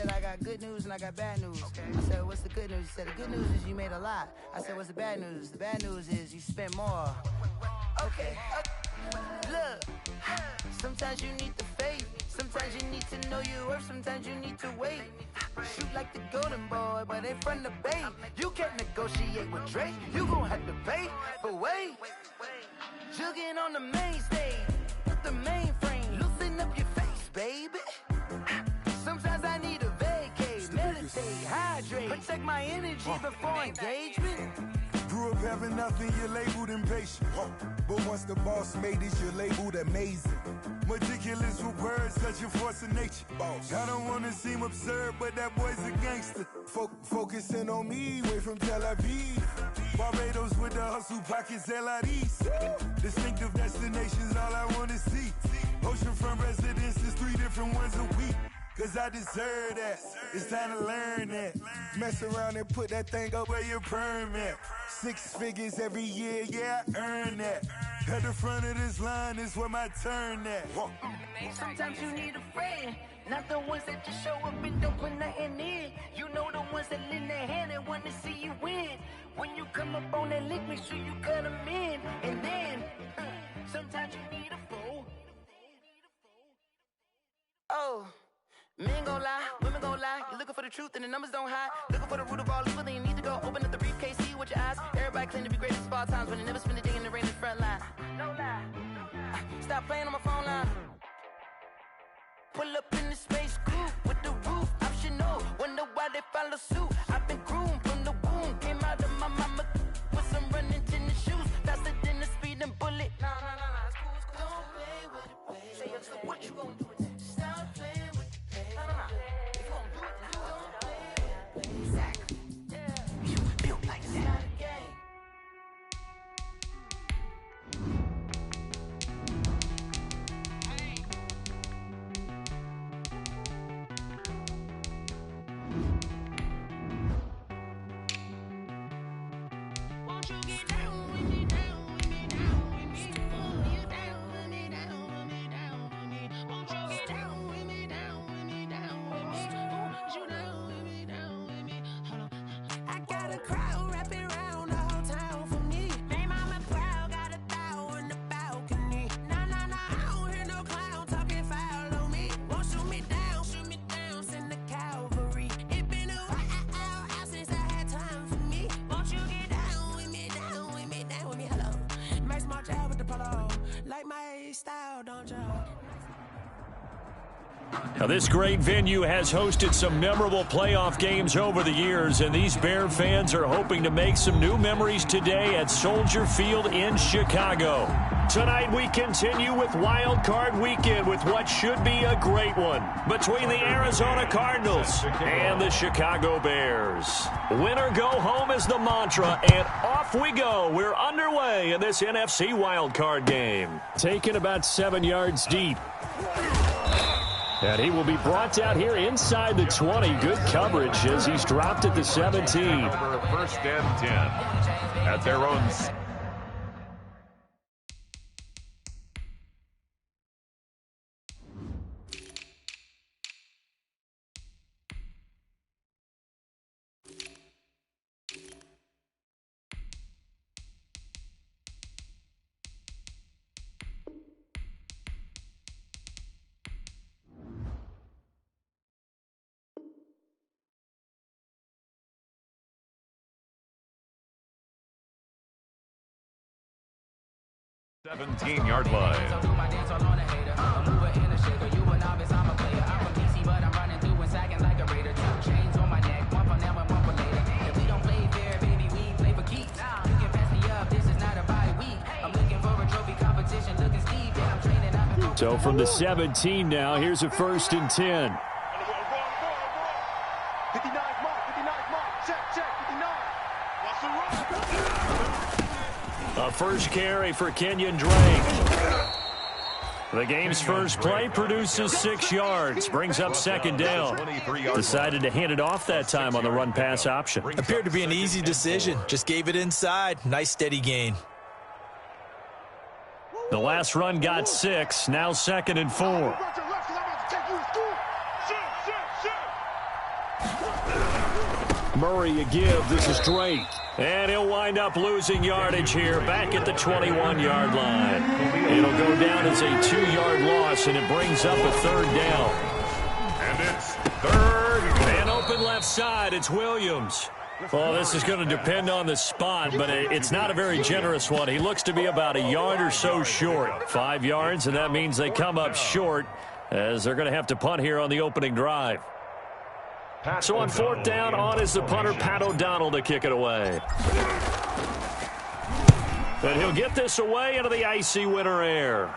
said, I got good news and I got bad news. I said, what's the good news? He said, the good news is you made a lot. I said, what's the bad news? The bad news is you spent more. Okay. Look, sometimes you need the faith. Sometimes you need to know your worth. Sometimes you need to wait. Shoot like the golden boy, but in front of the bay. You can't negotiate with Drake. You gon' have to pay. But wait, jugging on the main stage with the mainframe. Loosen up your face, baby. Sometimes I need a vacate, meditate, hydrate, protect my energy before engagement. Grew up having nothing, you're labeled impatient. But once the boss made it, you're labeled amazing. Meticulous with words, such a force of nature. I don't wanna seem absurd, but that boy's a gangster. Focusing on me, way from Tel Aviv. Barbados with the hustle pockets, LIDs. Distinctive destinations, all I wanna see. Oceanfront residences, 3 different ones a week. Cause I deserve that, it's time to learn that. Mess around and put that thing up where your perm at. 6 figures every year, yeah, I earn that. At the front of this line is where my turn at. Sometimes you need a friend, not the ones that just show up and don't put nothing in. You know the ones that lend their hand and want to see you win. When you come up on that lick, make sure you cut them in. And then, sometimes you need a fool. Oh. Men gon' lie, women gon' lie. You're looking for the truth and the numbers don't hide. Looking for the root of all evil, then you need to go open up the briefcase, see with your eyes. Everybody claim to be greatest of all times, but they never spend a day in the rain in the front line. No lie. Stop playing on my phone line. Pull up in the space coupe with the roof optional. Wonder why they follow suit. I've been groomed from the womb. Came out of my mama with some running tennis shoes. Faster than the speeding bullet. Nah, it's cool, it's cool. Don't play with it, baby. Say so what you gon' do? Stop playing with it. If you gon' do it, then you gon' play with it. Exactly. Yeah. You built like that. It's not a game. Won't you get down with me, down with me, down with me? Oh, you down with me, down with me, down with me. Won't you get down with me, down with me, down with me? Oh, you down with me, down with me. Hold on. I got a crowd wrapping around the whole town for me. They mama proud, got a thou in the balcony. Nah, I don't hear no clown talking foul on me. Won't shoot me down, send the cavalry. It been a while since I had time for me. Won't you get down with me, down with me, down with me? Hello. Max March out with the polo. Like my style, don't you? Now, this great venue has hosted some memorable playoff games over the years, and these Bear fans are hoping to make some new memories today at Soldier Field in Chicago. Tonight, we continue with Wild Card Weekend with what should be a great one between the Arizona Cardinals and the Chicago Bears. Win or go home is the mantra, and off we go. We're underway in this NFC Wild Card game. Taken about 7 yards deep. And he will be brought down here inside the 20. Good coverage as he's dropped at the 17. First and 10 at their own. 17-yard line. So from the 17 now, here's a 1st and 10. A first carry for Kenyon Drake. The game's first play produces 6 yards, brings up 2nd down. Decided to hand it off that time on the run-pass option. Appeared to be an easy decision. Just gave it inside. Nice steady gain. The last run got 6, now 2nd and 4. Murray a give. This is Drake. And he'll wind up losing yardage here back at the 21-yard line. It'll go down as a 2-yard loss, and it brings up a third down. And it's third. And open left side, it's Williams. Well, this is going to depend on the spot, but it's not a very generous one. He looks to be about a yard or so short. 5 yards, and that means they come up short as they're going to have to punt here on the opening drive. So on fourth down, on is the punter, Pat O'Donnell, to kick it away. And he'll get this away into the icy winter air.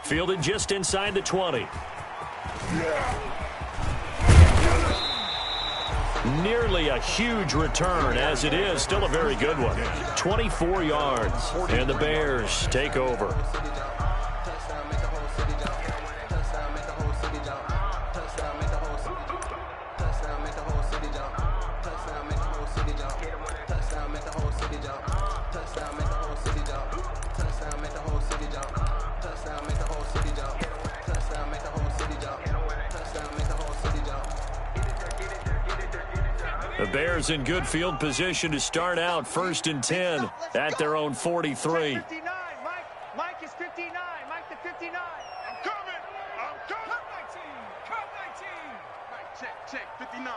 Fielded just inside the 20. Nearly a huge return, as it is still a very good one. 24 yards, and the Bears take over. The Bears in good field position to start out 1st and 10 at their own 43. 59, Mike is 59. Mike the 59. I'm coming. Cut 19. Cut 19. Mike, check. 59.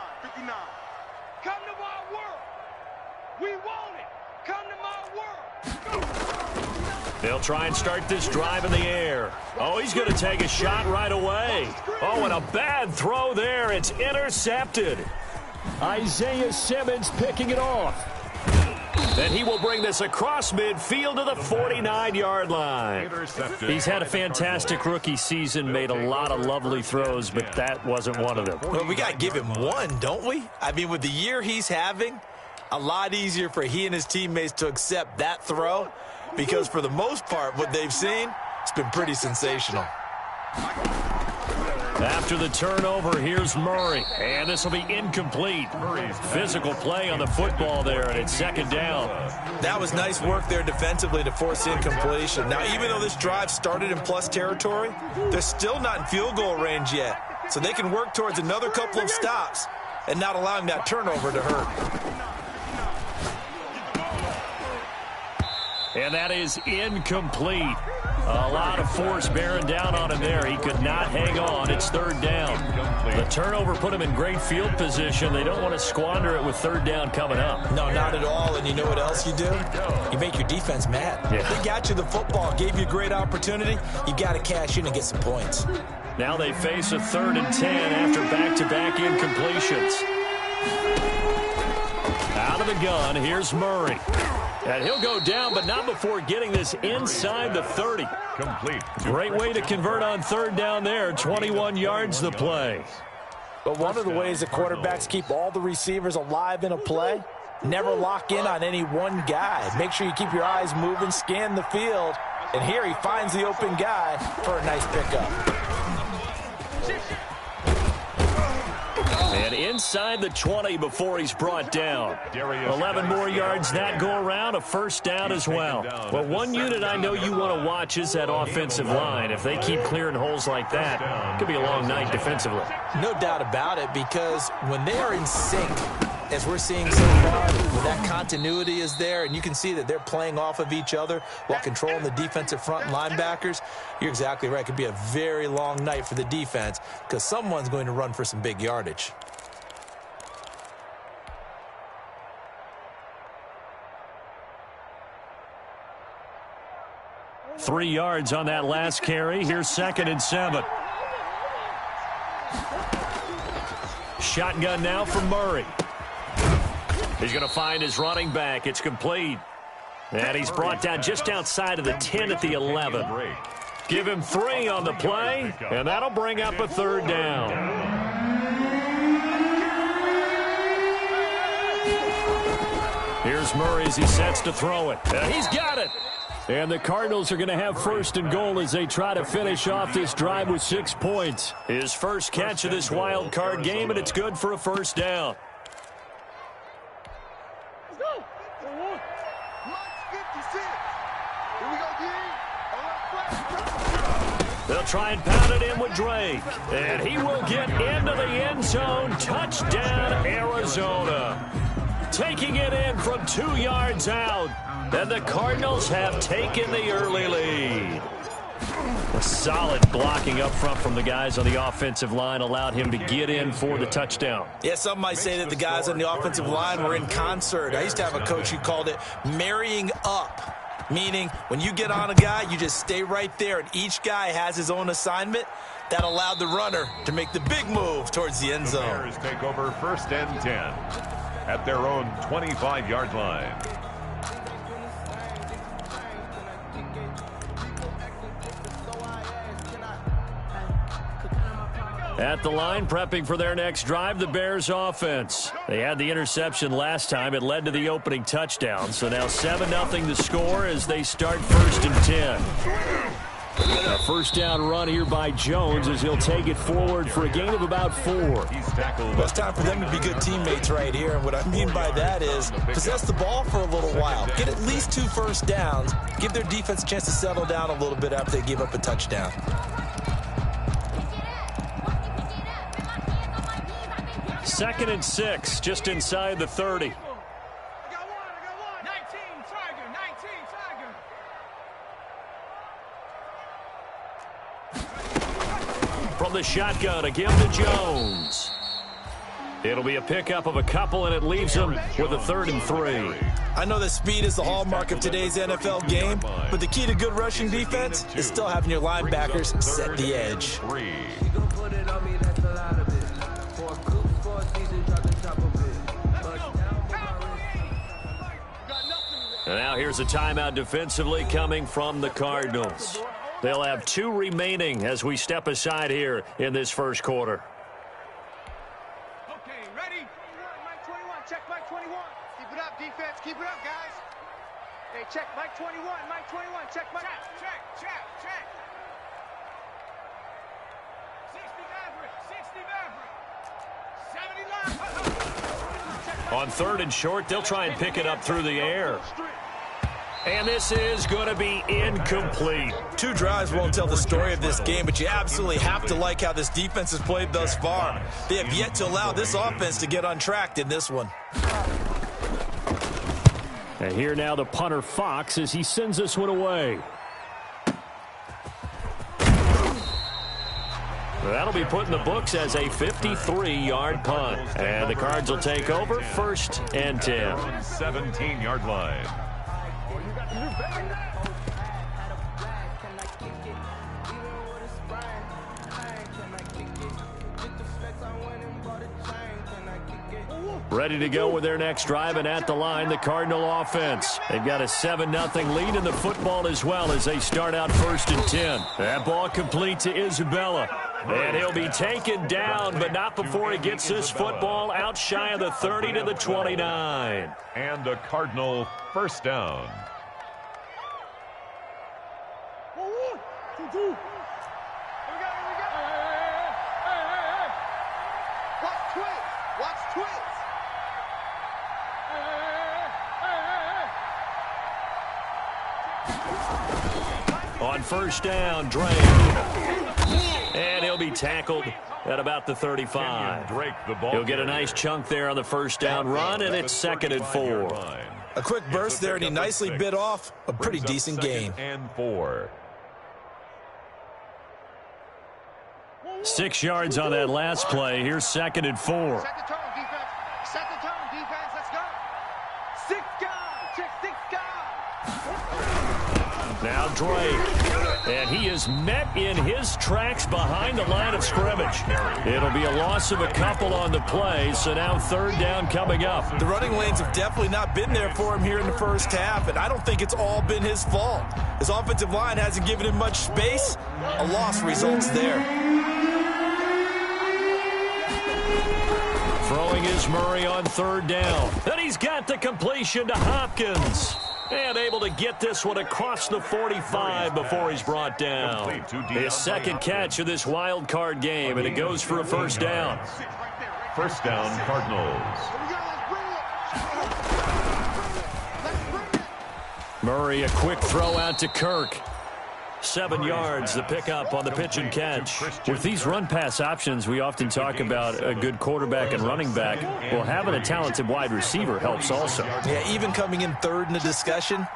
Come to my world. We want it. Come to my world. They'll try and start this drive in the air. Oh, he's going to take a shot right away. Oh, and a bad throw there. It's intercepted. Isaiah Simmons picking it off. Then he will bring this across midfield to the 49-yard line. He's had a fantastic rookie season, made a lot of lovely throws, but that wasn't one of them. Well, we got to give him one, don't we? I mean, with the year he's having, a lot easier for he and his teammates to accept that throw because for the most part, what they've seen, it's been pretty sensational. After the turnover, here's Murray. And this will be incomplete. Physical play on the football there, and it's second down. That was nice work there defensively to force incompletion. Now, even though this drive started in plus territory, they're still not in field goal range yet. So they can work towards another couple of stops and not allowing that turnover to hurt. And that is incomplete. A lot of force bearing down on him there. He could not hang on. It's third down. The turnover put him in great field position. They don't want to squander it with third down coming up. No, not at all. And you know what else you do? You make your defense mad. Yeah. They got you the football, gave you a great opportunity. You got to cash in and get some points. Now they face a 3rd and 10 after back-to-back incompletions. Out of the gun, here's Murray. And he'll go down, but not before getting this inside the 30. Complete. Great way to convert on third down there. 21 yards the play. But one of the ways the quarterbacks keep all the receivers alive in a play, never lock in on any one guy. Make sure you keep your eyes moving, scan the field. And here he finds the open guy for a nice pickup. And inside the 20 before he's brought down. 11 more yards that go around, a first down as well. Well, one unit I know you want to watch is that offensive line. If they keep clearing holes like that, it could be a long night defensively. No doubt about it, because when they are in sync, as we're seeing so far, when that continuity is there and you can see that they're playing off of each other while controlling the defensive front and linebackers, you're exactly right. It could be a very long night for the defense because someone's going to run for some big yardage. Three yards on that last carry. Here's 2nd and 7. Shotgun now from Murray. He's going to find his running back. It's complete. And he's brought down just outside of the 10 at the 11. Give him 3 on the play, and that'll bring up a third down. Here's Murray as he sets to throw it. And he's got it. And the Cardinals are going to have 1st and goal as they try to finish off this drive with 6 points. His first catch of this wild card game, and it's good for a first down. They'll try and pound it in with Drake. And he will get into the end zone. Touchdown, Arizona. Taking it in from 2 yards out. And the Cardinals have taken the early lead. A solid blocking up front from the guys on the offensive line allowed him to get in for the touchdown. Yeah, some might say that the guys on the offensive line were in concert. I used to have a coach who called it marrying up. Meaning, when you get on a guy, you just stay right there, and each guy has his own assignment. That allowed the runner to make the big move towards the end zone. The Bears take over 1st and 10 at their own 25-yard line. At the line, prepping for their next drive, the Bears offense. They had the interception last time. It led to the opening touchdown. So now 7-0 the score as they start 1st and 10. A first down run here by Jones as he'll take it forward for a gain of about 4. Well, it's time for them to be good teammates right here. And what I mean by that is possess the ball for a little while. Get at least 2 first downs. Give their defense a chance to settle down a little bit after they give up a touchdown. 2nd and 6, just inside the 30. I got one. 19, Tiger, 19, Tiger. From the shotgun, a give to Jones. It'll be a pickup of a couple, and it leaves him with a 3rd and 3. I know that speed is the hallmark of today's NFL game, but the key to good rushing defense is still having your linebackers set the edge. And now here's a timeout defensively coming from the Cardinals. They'll have 2 remaining as we step aside here in this first quarter. Okay, ready? Mike 21, check Mike 21. Keep it up, defense. Keep it up, guys. Hey, check Mike 21, Mike 21, check Mike. Check. 60 Maverick. 70 Maverick. 70 line. On 3rd and short, they'll try and pick it up through the air. And this is going to be incomplete. 2 drives won't tell the story of this game, but you absolutely have to like how this defense has played thus far. They have yet to allow this offense to get untracked in this one. And here now the punter Fox as he sends this one away. That'll be put in the books as a 53-yard punt. And the Cards will take over 1st and 10. 17-yard line. Ready to go with their next drive, and at the line, the Cardinal offense. They've got a 7-0 lead in the football as well as they start out 1st and 10. That ball complete to Isabella. And he'll be taken down, but not before he gets this football out shy of the 30 to the 29. And a Cardinal first down. Here we go. Watch twins. On first down, Drake. And he'll be tackled at about the 35. He'll get a nice chunk there on the first down run, and it's 2nd and 4. A quick burst there, and he nicely bit off a pretty decent gain. And 4. 6 yards on that last play. Here's 2nd and 4. Set the tone, defense. Set the tone, defense. Let's go. 6 guys. Check 6 guys. Now Drake. And he is met in his tracks behind the line of scrimmage. It'll be a loss of a couple on the play, so now 3rd down coming up. The running lanes have definitely not been there for him here in the first half, and I don't think it's all been his fault. His offensive line hasn't given him much space. A loss results there. Throwing is Murray on 3rd down. And he's got the completion to Hopkins. And able to get this one across the 45 before he's brought down. His 2nd catch of this wild card game, and it goes for a first down. First down, Cardinals. Murray, a quick throw out to Kirk. 7 yards, the pickup on the pitch and catch. With these run-pass options, we often talk about a good quarterback and running back. Well, having a talented wide receiver helps also. Yeah, even coming in third in the discussion,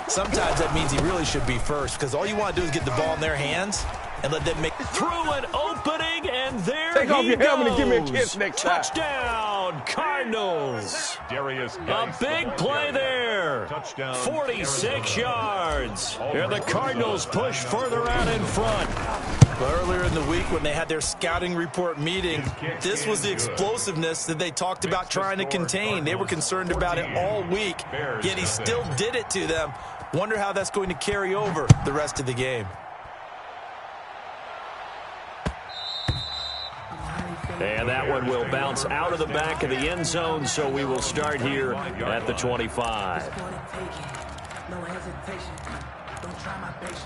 sometimes that means he really should be first, because all you want to do is get the ball in their hands and let them make through an opening, and there Take off he your goes. helmet and give me a kiss next time. Touchdown, Cardinals. A big play there. 46 yards. And the Cardinals push further out in front. Earlier in the week when they had their scouting report meeting, this was the explosiveness that they talked about trying to contain. They were concerned about it all week, yet he still did it to them. Wonder how that's going to carry over the rest of the game. And that one will bounce out of the back of the end zone, so we will start here at the 25. No hesitation, don't try my patience.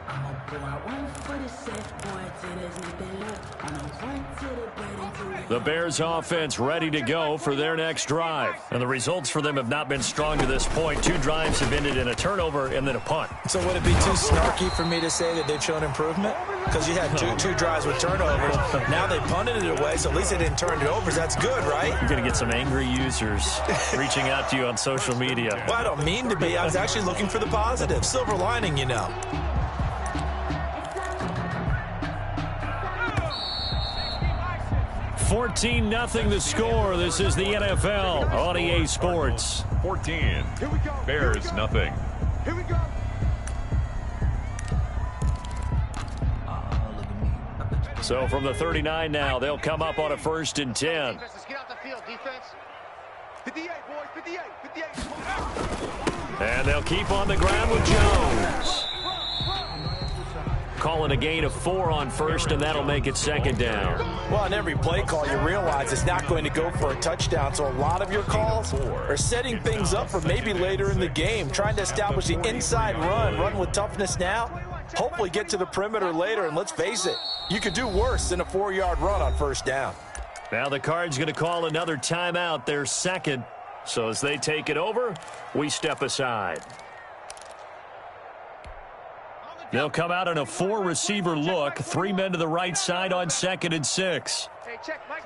I'm gonna pull out one for the set, boy, till there's nothing left. I'm gonna point to the bread and The Bears offense ready to go for their next drive. And the results for them have not been strong to this point. 2 drives have ended in a turnover and then a punt. So would it be too snarky for me to say that they've shown improvement? Because you had two drives with turnovers. Now they punted it away, so at least they didn't turn it over. That's good, right? You're going to get some angry users reaching out to you on social media. Well, I don't mean to be. I was actually looking for the positive. Silver lining, you know. 14-0 the score. This is the NFL on EA Sports. 14. Bears nothing. Here we go. So from the 39 now, they'll come up on a 1st and 10. Let's get out the field, defense. 58, boys, 58, 58. And they'll keep on the ground with Jones. Calling a gain of 4 on 1st, and that'll make it 2nd down. Well, on every play call, you realize it's not going to go for a touchdown, so a lot of your calls are setting things up for maybe later in the game, trying to establish the inside run with toughness now, hopefully get to the perimeter later, and let's face it, you could do worse than a 4-yard run on 1st down. Now the Cards going to call another timeout, their 2nd. So as they take it over, we step aside. They'll come out in a 4-receiver look. 3 men to the right side on 2nd and 6. Hey, check Mike.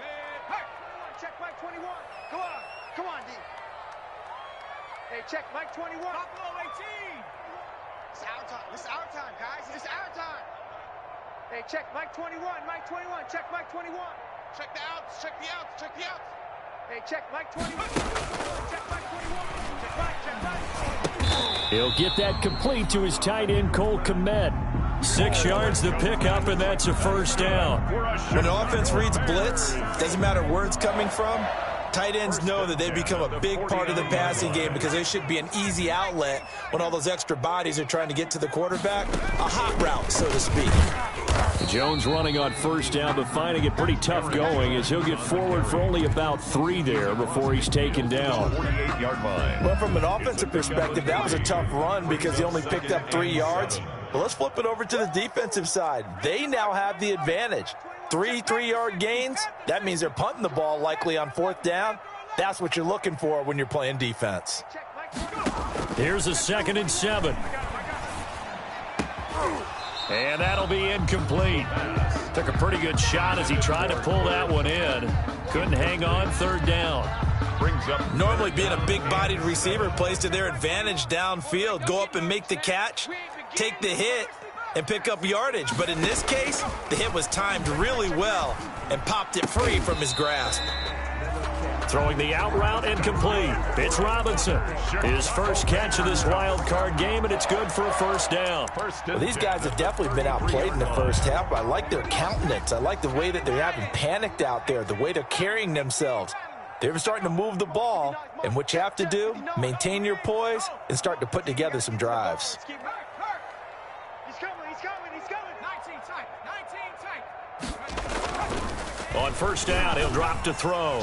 Check Mike 21. Come on, D. Hey, check Mike 21. Buffalo 18. It's our time. This is our time, guys. This is our time. Hey, check Mike 21. Mike 21. Check Mike 21. Check the outs. Check the outs. Check the outs. Hey, check Mike 21. Check Mike 21. Check Mike. Check Mike. He'll get that complete to his tight end, Cole Kmet. 6 yards the pickup, and that's a 1st down. When an offense reads blitz, doesn't matter where it's coming from, tight ends know that they become a big part of the passing game because they should be an easy outlet when all those extra bodies are trying to get to the quarterback. A hot route, so to speak. Jones running on 1st down, but finding it pretty tough going as he'll get forward for only about 3 there before he's taken down. 48-yard line. Well, from an offensive perspective, that was a tough run because he only picked up 3 yards. But let's flip it over to the defensive side. They now have the advantage. 3 3-yard gains, that means they're punting the ball likely on 4th down. That's what you're looking for when you're playing defense. Here's a 2nd and 7. And that'll be incomplete. Took a pretty good shot as he tried to pull that one in. Couldn't hang on, 3rd down. Brings up. Normally being a big-bodied receiver plays to their advantage downfield. Go up and make the catch, take the hit, and pick up yardage. But in this case, the hit was timed really well and popped it free from his grasp. Throwing the out route incomplete. It's Robinson. His first catch of this wild card game, and it's good for a 1st down. Well, these guys have definitely been outplayed in the 1st half. I like their countenance. I like the way that they're having panicked out there, the way they're carrying themselves. They're starting to move the ball, and what you have to do, maintain your poise and start to put together some drives. He's coming. 19 tight. On 1st down, he'll drop to throw.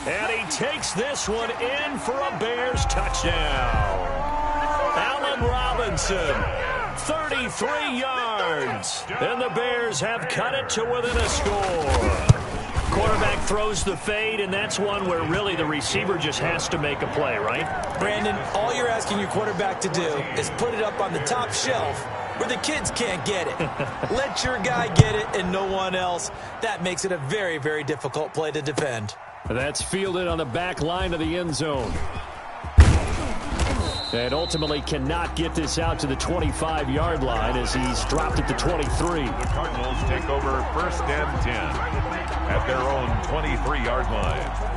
And he takes this one in for a Bears touchdown. Allen Robinson, 33 yards. And the Bears have cut it to within a score. Quarterback throws the fade, and that's one where really the receiver just has to make a play, right? Brandon, all you're asking your quarterback to do is put it up on the top shelf where the kids can't get it. Let your guy get it and no one else. That makes it a very, very difficult play to defend. That's fielded on the back line of the end zone. And ultimately cannot get this out to the 25-yard line as he's dropped it to 23. The Cardinals take over 1st and 10 at their own 23-yard line.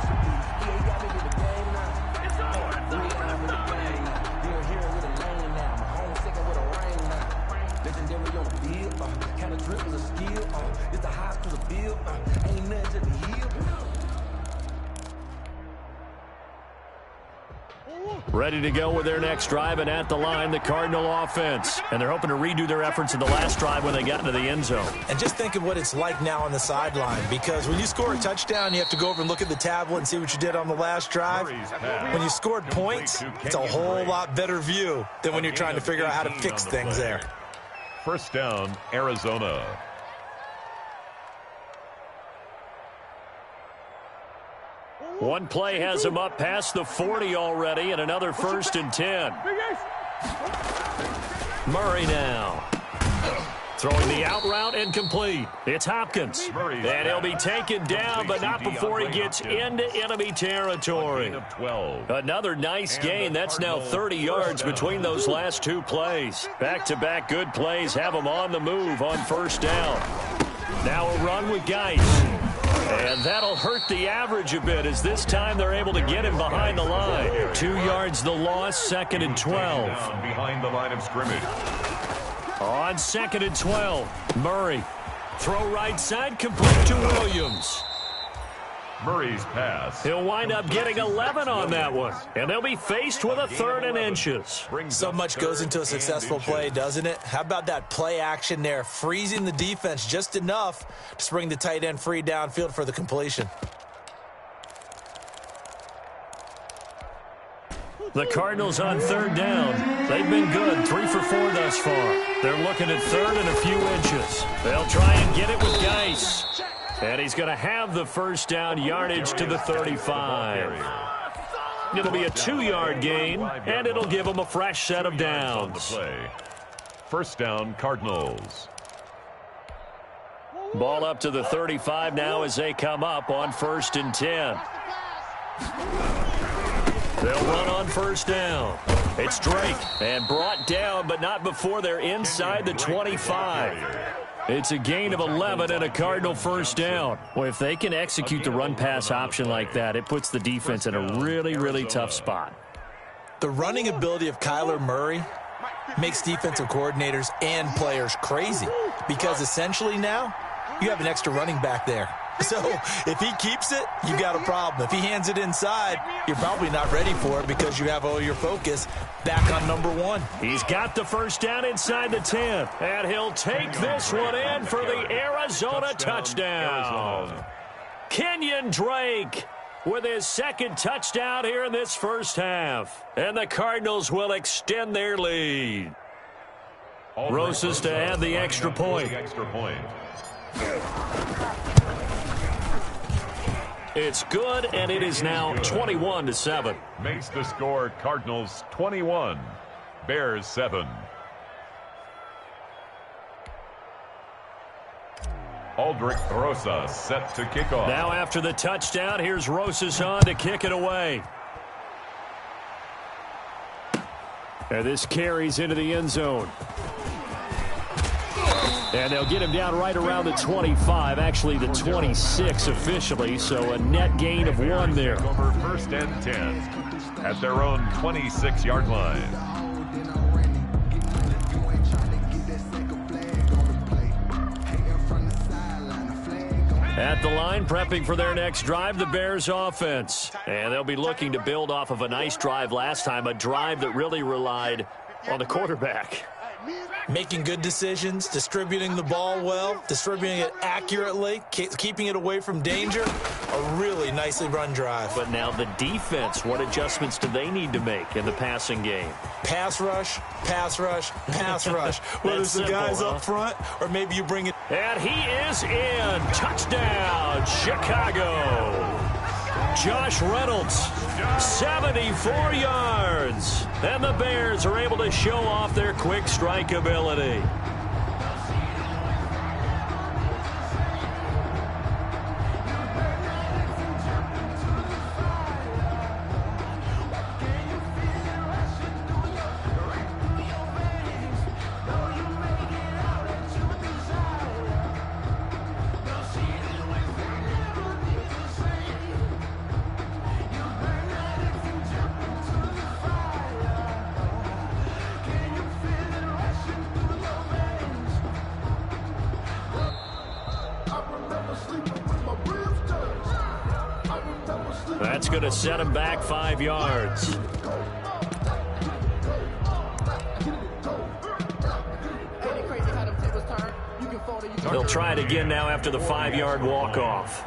Ready to go with their next drive, and at the line, the Cardinal offense. And they're hoping to redo their efforts in the last drive when they got into the end zone. And just think of what it's like now on the sideline, because when you score a touchdown, you have to go over and look at the tablet and see what you did on the last drive. When you scored points, it's a whole lot better view than when you're trying to figure out how to fix things there. 1st down, Arizona. One play has him up past the 40 already, and another 1st and 10. Murray now. Throwing the out route and complete. It's Hopkins. And he'll be taken down, but not before he gets into enemy territory. Another nice gain. That's now 30 yards between those last two plays. Back-to-back good plays have him on the move on 1st down. Now a run with Geis. And that'll hurt the average a bit as this time they're able to get him behind the line. 2 yards the loss, 2nd and 12. Behind the line of scrimmage. On 2nd and 12, Murray. Throw right side, complete to Williams. Murray's pass. He'll wind up getting 11 on that one. And they'll be faced with a 3rd and inches. So much goes into a successful play, doesn't it? How about that play action there? Freezing the defense just enough to bring the tight end free downfield for the completion. The Cardinals on 3rd down. They've been good, 3 for 4 thus far. They're looking at 3rd and a few inches. They'll try and get it with Geis. And he's going to have the 1st down, yardage to the 35. It'll be a 2-yard gain, and it'll give them a fresh set of downs. 1st down, Cardinals. Ball up to the 35 now as they come up on 1st and 10. They'll run on 1st down. It's Drake, and brought down, but not before they're inside the 25. It's a gain of 11 and a Cardinal 1st down. Well, if they can execute the run-pass option like that, it puts the defense in a really, really tough spot. The running ability of Kyler Murray makes defensive coordinators and players crazy, because essentially now you have an extra running back there. So if he keeps it, you got a problem. If he hands it inside, you're probably not ready for it because you have all your focus back on number 1. He's got the 1st down inside the 10, and he'll take this one in for the Arizona touchdown. Kenyon Drake with his 2nd touchdown here in this 1st half. And the Cardinals will extend their lead. Rosas to add the extra point. It's good, and it is now 21-7. Makes the score Cardinals 21, Bears 7. Aldrich Rosas set to kick off. Now after the touchdown, here's Rosas on to kick it away. And this carries into the end zone. And they'll get him down right around the 25, actually the 26 officially, so a net gain of 1 there. Over 1st and 10 at their own 26-yard line. At the line, prepping for their next drive, the Bears offense. And they'll be looking to build off of a nice drive last time, a drive that really relied on the quarterback. Making good decisions, distributing the ball well, distributing it accurately, keeping it away from danger. A really nicely run drive. But now the defense, what adjustments do they need to make in the passing game? Pass rush, pass rush, pass rush. Whether it's the guys up front or maybe you bring it. And he is in. Touchdown, Chicago. Josh Reynolds, 74 yards. And the Bears are able to show off their quick strike ability. That's going to set him back 5 yards. They'll try it again now after the 5-yard walk-off.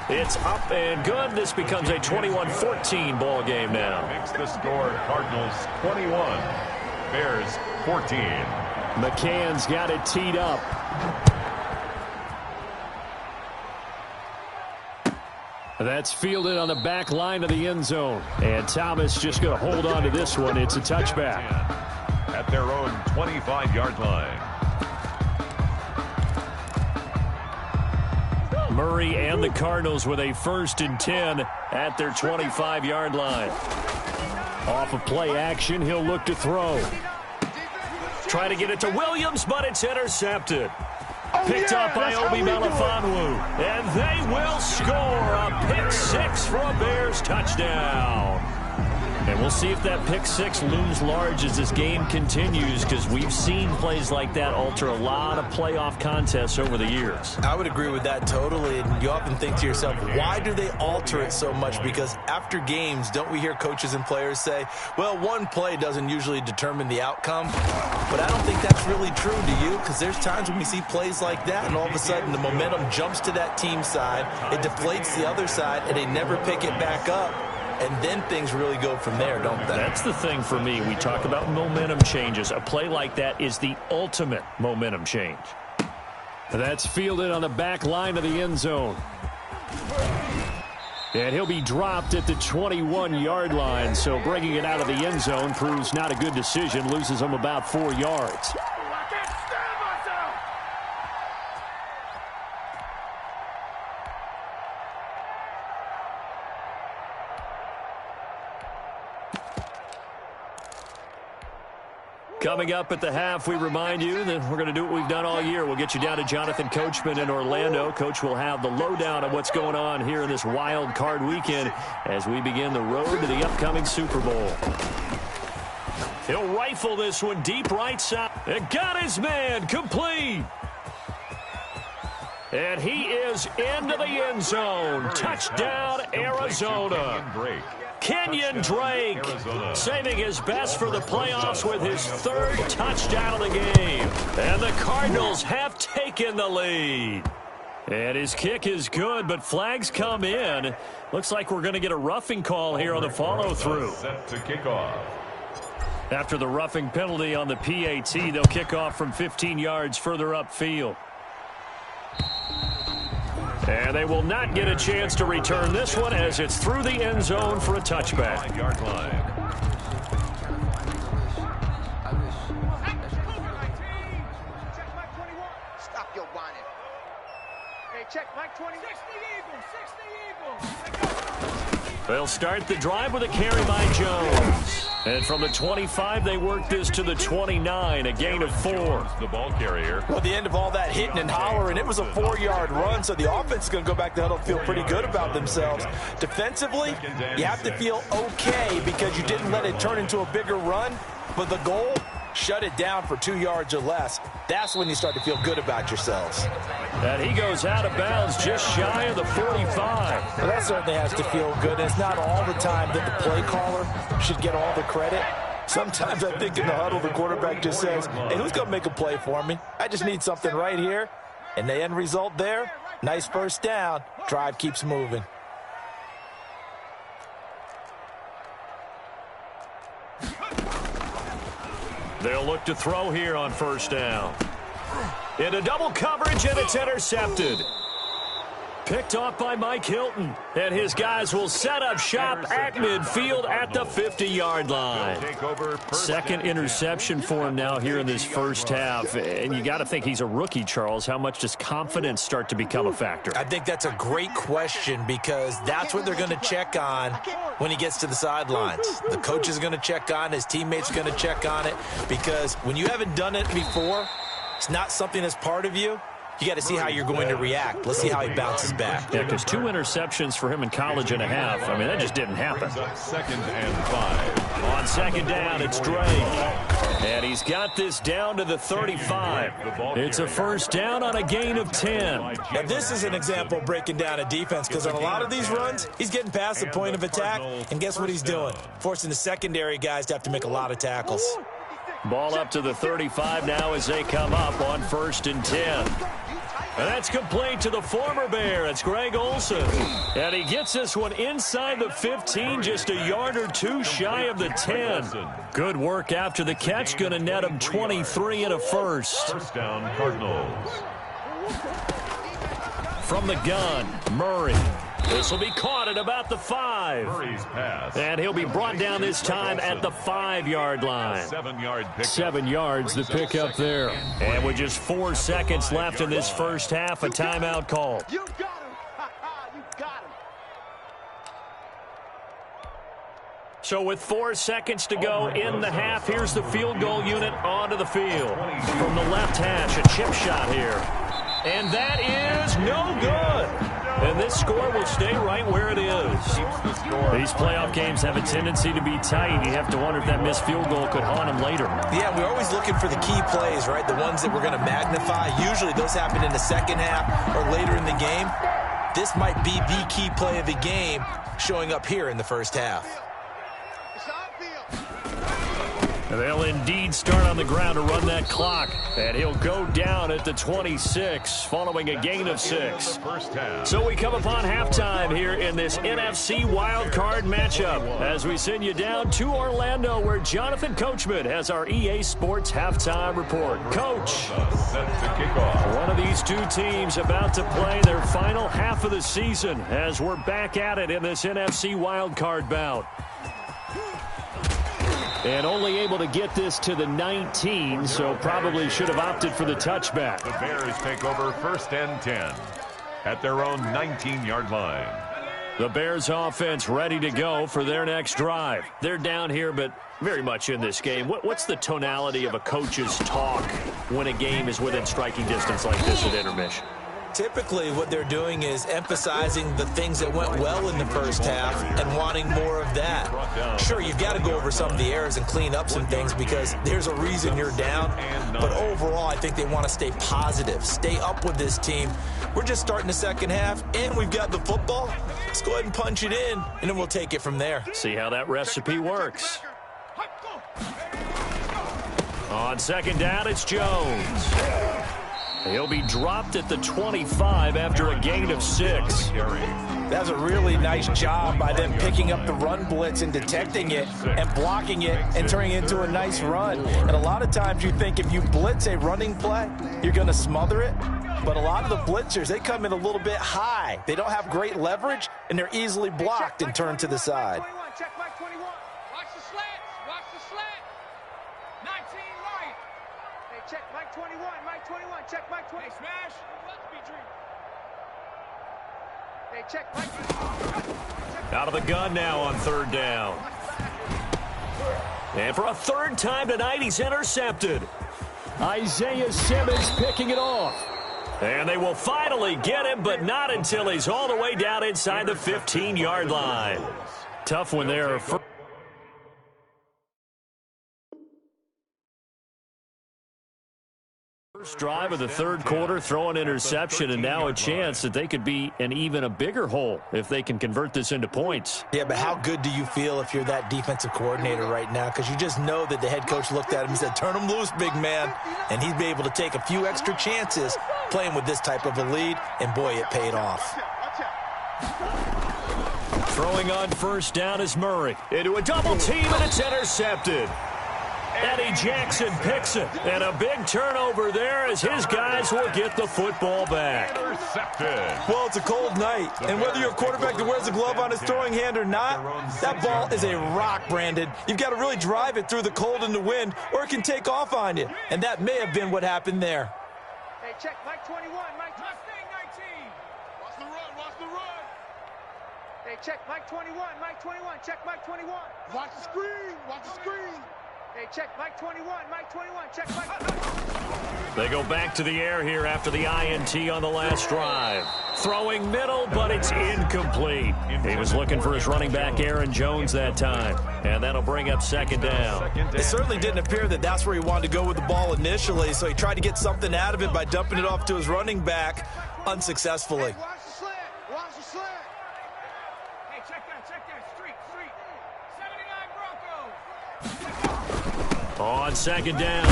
It's up and good. This becomes a 21-14 ball game now. Makes the score Cardinals 21, Bears 14. McCann's got it teed up. That's fielded on the back line of the end zone. And Thomas just going to hold on to this one. It's a touchback. At their own 25-yard line. Murray and the Cardinals with a 1st and 10 at their 25-yard line. Off of play action, he'll look to throw. Try to get it to Williams, but it's intercepted. Picked up by Obi Melifonwu. And they will score a pick 6 for a Bears touchdown. And we'll see if that pick 6 looms large as this game continues, because we've seen plays like that alter a lot of playoff contests over the years. I would agree with that totally. And you often think to yourself, why do they alter it so much? Because after games, don't we hear coaches and players say, well, one play doesn't usually determine the outcome. But I don't think that's really true, do you? Because there's times when we see plays like that, and all of a sudden the momentum jumps to that team side, it deflates the other side, and they never pick it back up. And then things really go from there, don't they? That's the thing for me. We talk about momentum changes. A play like that is the ultimate momentum change. That's fielded on the back line of the end zone. And he'll be dropped at the 21-yard line. So bringing it out of the end zone proves not a good decision. Loses him about 4 yards. Coming up at the half, we remind you that we're going to do what we've done all year. We'll get you down to Jonathan Coachman in Orlando. Coach will have the lowdown on what's going on here in this wild card weekend as we begin the road to the upcoming Super Bowl. He'll rifle this one deep right side. And got his man complete. And he is into the end zone. Touchdown, Arizona. Kenyon Drake saving his best for the playoffs with his 3rd touchdown of the game. And the Cardinals have taken the lead. And his kick is good, but flags come in. Looks like we're going to get a roughing call here on the follow-through. Set to kick off. After the roughing penalty on the PAT, they'll kick off from 15 yards further upfield. And they will not get a chance to return this one as it's through the end zone for a touchback. 5-yard line. Check Mike 21. Stop your whining. Hey, check Mike 20. 60 Eagles. They'll start the drive with a carry by Jones. And from the 25, they work this to the 29, a gain of 4. The ball carrier. Well, the end of all that hitting and hollering, it was a 4-yard run, so the offense is going to go back to huddle and feel pretty good about themselves. Defensively, you have to feel okay because you didn't let it turn into a bigger run, but the goal, shut it down for 2 yards or less. That's when you start to feel good about yourselves. And he goes out of bounds just shy of the 45. Well, that certainly has to feel good. And it's not all the time that the play caller should get all the credit. Sometimes I think in the huddle, the quarterback just says, hey, who's going to make a play for me? I just need something right here. And the end result there, nice first down. Drive keeps moving. They'll look to throw here on first down. Into double coverage, and it's intercepted. Picked off by Mike Hilton, and his guys will set up shop at midfield at the 50-yard line. Second interception for him now here in this first half, and you got to think he's a rookie, Charles. How much does confidence start to become a factor? I think that's a great question because that's what they're going to check on when he gets to the sidelines. The coach is going to check on, his teammates are going to check on it, because when you haven't done it before, it's not something that's part of you. You got to see how you're going to react. Let's see how he bounces back. Yeah, because 2 interceptions for him in college and a half. I mean, that just didn't happen. 2nd and 5. On 2nd down, it's Drake. And he's got this down to the 35. It's a first down on a gain of 10. Now, this is an example of breaking down a defense, because on a lot of these runs, he's getting past the point of attack, and guess what he's doing? Forcing the secondary guys to have to make a lot of tackles. Ball up to the 35 now as they come up on 1st and 10. And that's complete to the former Bear. It's Greg Olsen. And he gets this one inside the 15, just a yard or 2 shy of the 10. Good work after the catch. Going to net him 23 and a first. First down, Cardinals. From the gun, Murray. This will be caught at about the 5. Murray's pass. And he'll be brought down this time at the 5-yard line. 7-yard pickup. 7 yards the pickup there. And with just 4 seconds left in this first half, a timeout call. You got him. You got him. So with 4 seconds to go in the half, here's the field goal unit onto the field. From the left hash, a chip shot here. And that is no good. And this score will stay right where it is. These playoff games have a tendency to be tight. You have to wonder if that missed field goal could haunt them later. Yeah, we're always looking for the key plays, right? The ones that we're going to magnify. Usually those happen in the second half or later in the game. This might be the key play of the game showing up here in the first half. They'll indeed start on the ground to run that clock. And he'll go down at the 26 following a gain of 6. So we come upon halftime here in this NFC wildcard matchup as we send you down to Orlando where Jonathan Coachman has our EA Sports halftime report. Coach, Set to kick off. one of these two teams about to play their final half of the season as we're back at it in this NFC wildcard bout. And only able to get this to the 19, so probably should have opted for the touchback. The Bears take over 1st and 10 at their own 19-yard line. The Bears offense ready to go for their next drive. They're down here, but very much in this game. What's the tonality of a coach's talk when a game is within striking distance like this at intermission? Typically, what they're doing is emphasizing the things that went well in the first half and wanting more of that. Sure, you've got to go over some of the errors and clean up some things because there's a reason you're down. But overall, I think they want to stay positive, stay up with this team. We're just starting the second half, and we've got the football. Let's go ahead and punch it in, and then we'll take it from there. See how that recipe works. On 2nd down, it's Jones. He'll be dropped at the 25 after a gain of 6. That was a really nice job by them picking up the run blitz and detecting it and blocking it and turning it into a nice run. And a lot of times you think if you blitz a running play, you're going to smother it. But a lot of the blitzers, they come in a little bit high. They don't have great leverage, and they're easily blocked and turned to the side. Check Mike 21. Watch the slants. Watch the slant. 19 right. Hey, check Mike 21. Mike 21. Check Mike 20. Hey, smash. Let's be dreaming. Hey, check Mike. Out of the gun now on 3rd down. And for a 3rd time tonight, he's intercepted. Isaiah Simmons picking it off. And they will finally get him, but not until he's all the way down inside the 15-yard line. Tough one there. First drive of the 3rd quarter, throw an interception, and now a chance that they could be in even a bigger hole if they can convert this into points. Yeah, but how good do you feel if you're that defensive coordinator right now? Because you just know that the head coach looked at him and said, turn him loose, big man. And he'd be able to take a few extra chances playing with this type of a lead, and boy, it paid off. Throwing on 1st down is Murray. Into a double team, and it's intercepted. Eddie Jackson picks it. And a big turnover there as his guys will get the football back. Intercepted. Well, it's a cold night, and whether you're a quarterback that wears a glove on his throwing hand or not, that ball is a rock, Brandon. You've got to really drive it through the cold and the wind, or it can take off on you. And that may have been what happened there. Hey, check Mike 21, Mike Mustang 19. Watch the run, watch the run. Hey, check Mike 21, Mike 21, check Mike 21. Watch the screen, watch the screen. Hey, check Mike 21, Mike 21, check Mike. They go back to the air here after the INT on the last drive. Throwing middle, but it's incomplete. He was looking for his running back, Aaron Jones, that time. And that'll bring up second down. It certainly didn't appear that that's where he wanted to go with the ball initially, so he tried to get something out of it by dumping it off to his running back unsuccessfully. Hey, watch the slant, watch the slant. Hey, check that, street. 79 Broncos. On second down,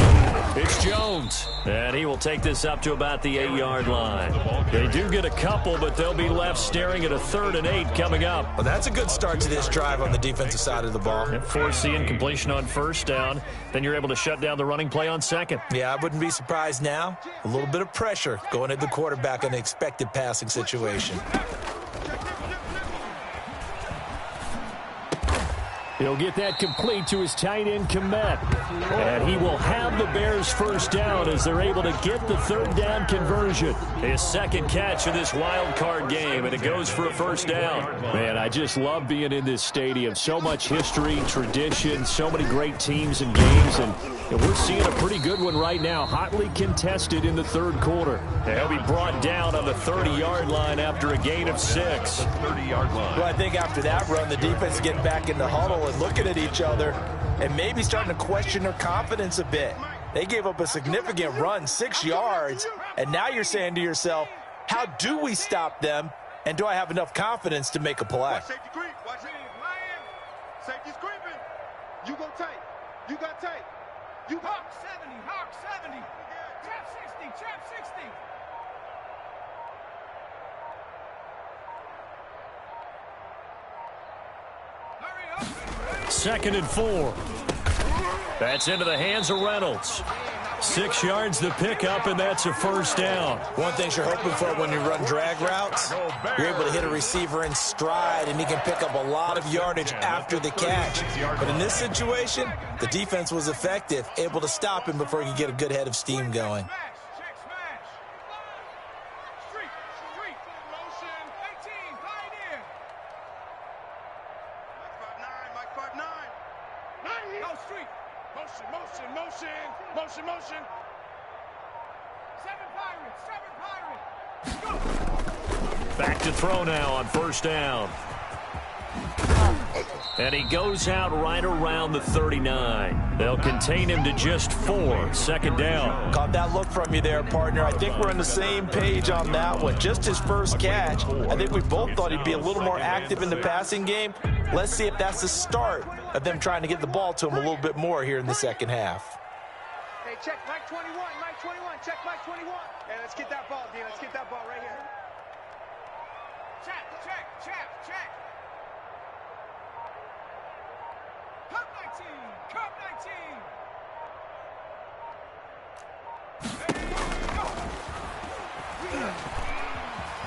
it's Jones. And he will take this up to about the 8-yard line. They do get a couple, but they'll be left staring at a 3rd and 8 coming up. Well, that's a good start to this drive on the defensive side of the ball. And force the incompletion on first down. Then you're able to shut down the running play on second. Yeah, I wouldn't be surprised now. A little bit of pressure going at the quarterback in the expected passing situation. He'll get that complete to his tight end, Kmet. And he will have the Bears first down as they're able to get the 3rd down conversion. His second catch of this wild card game, and it goes for a first down. Man, I just love being in this stadium. So much history, tradition, so many great teams and games, and we're seeing a pretty good one right now, hotly contested in the 3rd quarter. He'll be brought down on the 30-yard line after a gain of 6. 30-yard line. Well, I think after that run, the defense is getting back in the huddle and looking at each other and maybe starting to question their confidence a bit. They gave up a significant run, 6 yards, and now you're saying to yourself, how do we stop them, and do I have enough confidence to make a play? Watch safety creep, watch it. Safety's creeping. You go tight. You got tight. You Hawk 70, Hawk 70. Trap 60, trap 60. Second and 4. That's into the hands of Reynolds. 6 yards the pickup, and that's a first down. One thing you're hoping for when you run drag routes, you're able to hit a receiver in stride, and he can pick up a lot of yardage after the catch. But in this situation, the defense was effective, able to stop him before he could get a good head of steam going. Check smash. Street. Motion. 18, Pioneer. Mike 5'9", Mike 5'9". Go street. Motion. 7 Pirates. Go. Back to throw now on first down. And he goes out right around the 39. They'll contain him to just 4. Second down. Caught that look from you there, partner. I think we're on the same page on that one. Just his first catch. I think we both thought he'd be a little more active in the passing game. Let's see if that's the start of them trying to get the ball to him a little bit more here in the second half. Hey, check Mike 21, check Mike 21. Hey, let's get that ball, D. Let's get that ball right here. Check. Cup